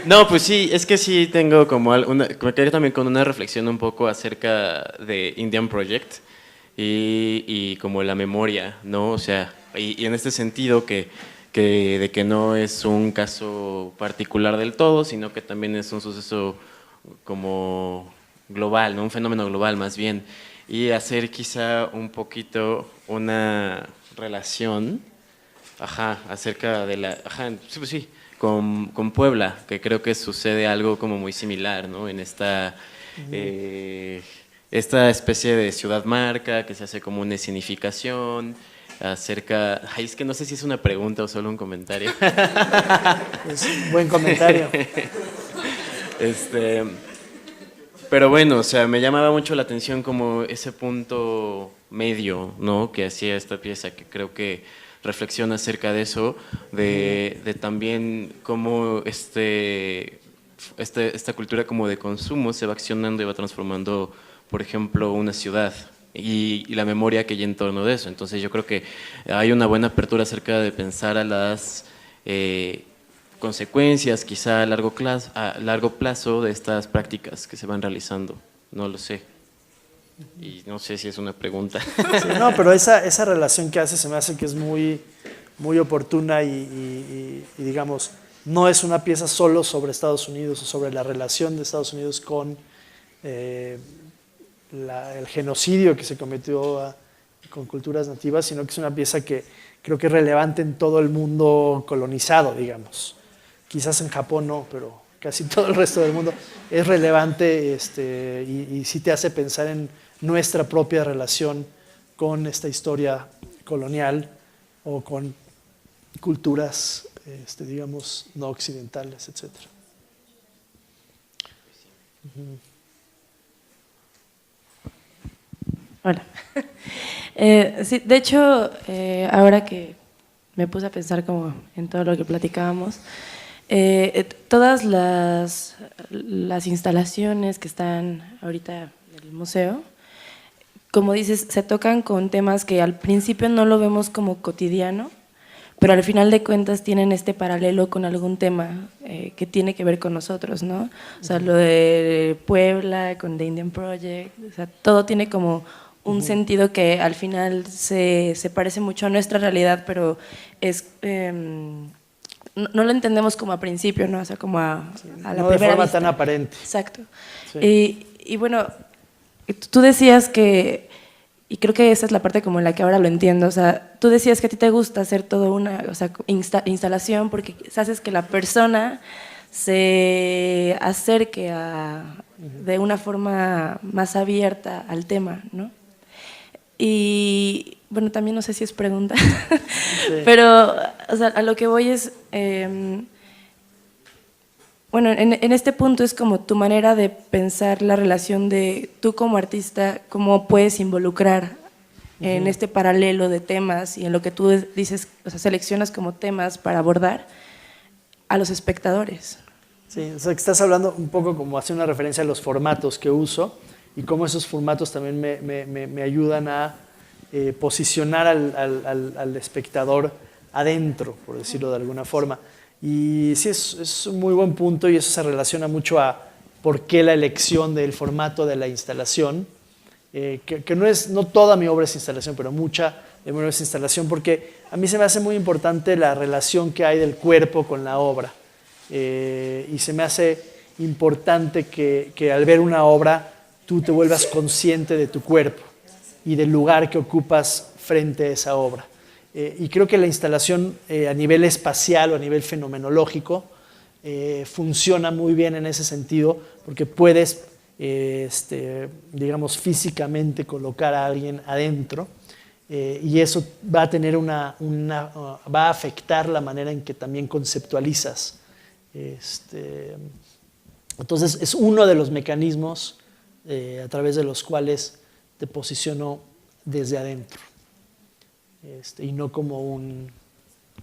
Speaker 1: No, pues sí, es que sí tengo como me quedé también con una reflexión un poco acerca de Indian Project y como la memoria, ¿no? O sea, y en este sentido de que no es un caso particular del todo, sino que también es un suceso como global, ¿no? Un fenómeno global más bien, y hacer quizá un poquito una relación, acerca de sí, pues sí, con Puebla, que creo que sucede algo como muy similar, ¿no? En esta especie de ciudad marca que se hace como una escenificación acerca... Ay, es que no sé si es una pregunta o solo un comentario.
Speaker 2: Es un buen comentario.
Speaker 1: Pero bueno, o sea, me llamaba mucho la atención como ese punto medio, ¿no? Que hacía esta pieza, que creo que reflexiona acerca de eso, de también cómo esta cultura como de consumo se va accionando y va transformando, por ejemplo, una ciudad y la memoria que hay en torno de eso. Entonces yo creo que hay una buena apertura acerca de pensar a las consecuencias quizá a largo plazo de estas prácticas que se van realizando. No lo sé. Y no sé si es una pregunta.
Speaker 2: Sí, no, pero esa relación que hace se me hace que es muy, muy oportuna y digamos, no es una pieza solo sobre Estados Unidos o sobre la relación de Estados Unidos con el genocidio que se cometió con culturas nativas, sino que es una pieza que creo que es relevante en todo el mundo colonizado, digamos. Quizás en Japón no, pero casi todo el resto del mundo es relevante y sí te hace pensar en nuestra propia relación con esta historia colonial o con culturas, digamos, no occidentales, etc.
Speaker 6: Hola. Sí, de hecho, ahora que me puse a pensar como en todo lo que platicábamos, todas las instalaciones que están ahorita en el museo, como dices, se tocan con temas que al principio no lo vemos como cotidiano, pero al final de cuentas tienen este paralelo con algún tema que tiene que ver con nosotros, ¿no? O sea, lo de Puebla, con The Indian Project, o sea, todo tiene como un sentido que al final se parece mucho a nuestra realidad, pero es... no lo entendemos como a principio, ¿no? O sea, como a la
Speaker 2: no
Speaker 6: primera
Speaker 2: de forma
Speaker 6: vista.
Speaker 2: tan aparente.
Speaker 6: Exacto.
Speaker 2: Sí.
Speaker 6: Y bueno, tú decías que, y creo que esa es la parte como en la que ahora lo entiendo, o sea, tú decías que a ti te gusta hacer todo una instalación porque haces que la persona se acerque de una forma más abierta al tema, ¿no? Y bueno, también no sé si es pregunta, pero o sea, a lo que voy es, bueno, bueno, en este punto es como tu manera de pensar la relación de tú como artista, cómo puedes involucrar en este paralelo de temas y en lo que tú dices, o sea, seleccionas como temas para abordar a los espectadores.
Speaker 2: Sí, o sea, que estás hablando un poco como hace una referencia a los formatos que uso y cómo esos formatos también me ayudan a posicionar al espectador adentro, por decirlo de alguna forma. Y sí, es un muy buen punto y eso se relaciona mucho a por qué la elección del formato de la instalación, que no toda mi obra es instalación, pero mucha de mi obra es instalación, porque a mí se me hace muy importante la relación que hay del cuerpo con la obra. Y se me hace importante que al ver una obra tú te vuelvas consciente de tu cuerpo y del lugar que ocupas frente a esa obra. Y creo que la instalación a nivel espacial o a nivel fenomenológico funciona muy bien en ese sentido porque puedes, digamos, físicamente colocar a alguien adentro y eso va a tener va a afectar la manera en que también conceptualizas. Entonces es uno de los mecanismos a través de los cuales te posiciono desde adentro y no como un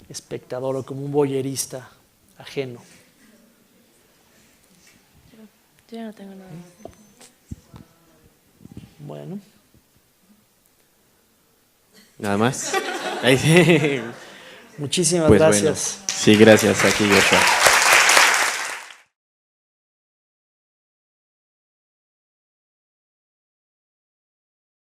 Speaker 2: espectador o como un voyerista ajeno.
Speaker 6: Yo ya no tengo nada.
Speaker 2: Bueno.
Speaker 1: Nada más.
Speaker 2: Muchísimas
Speaker 1: pues
Speaker 2: gracias.
Speaker 1: Bueno. Sí, gracias. Aquí ya está.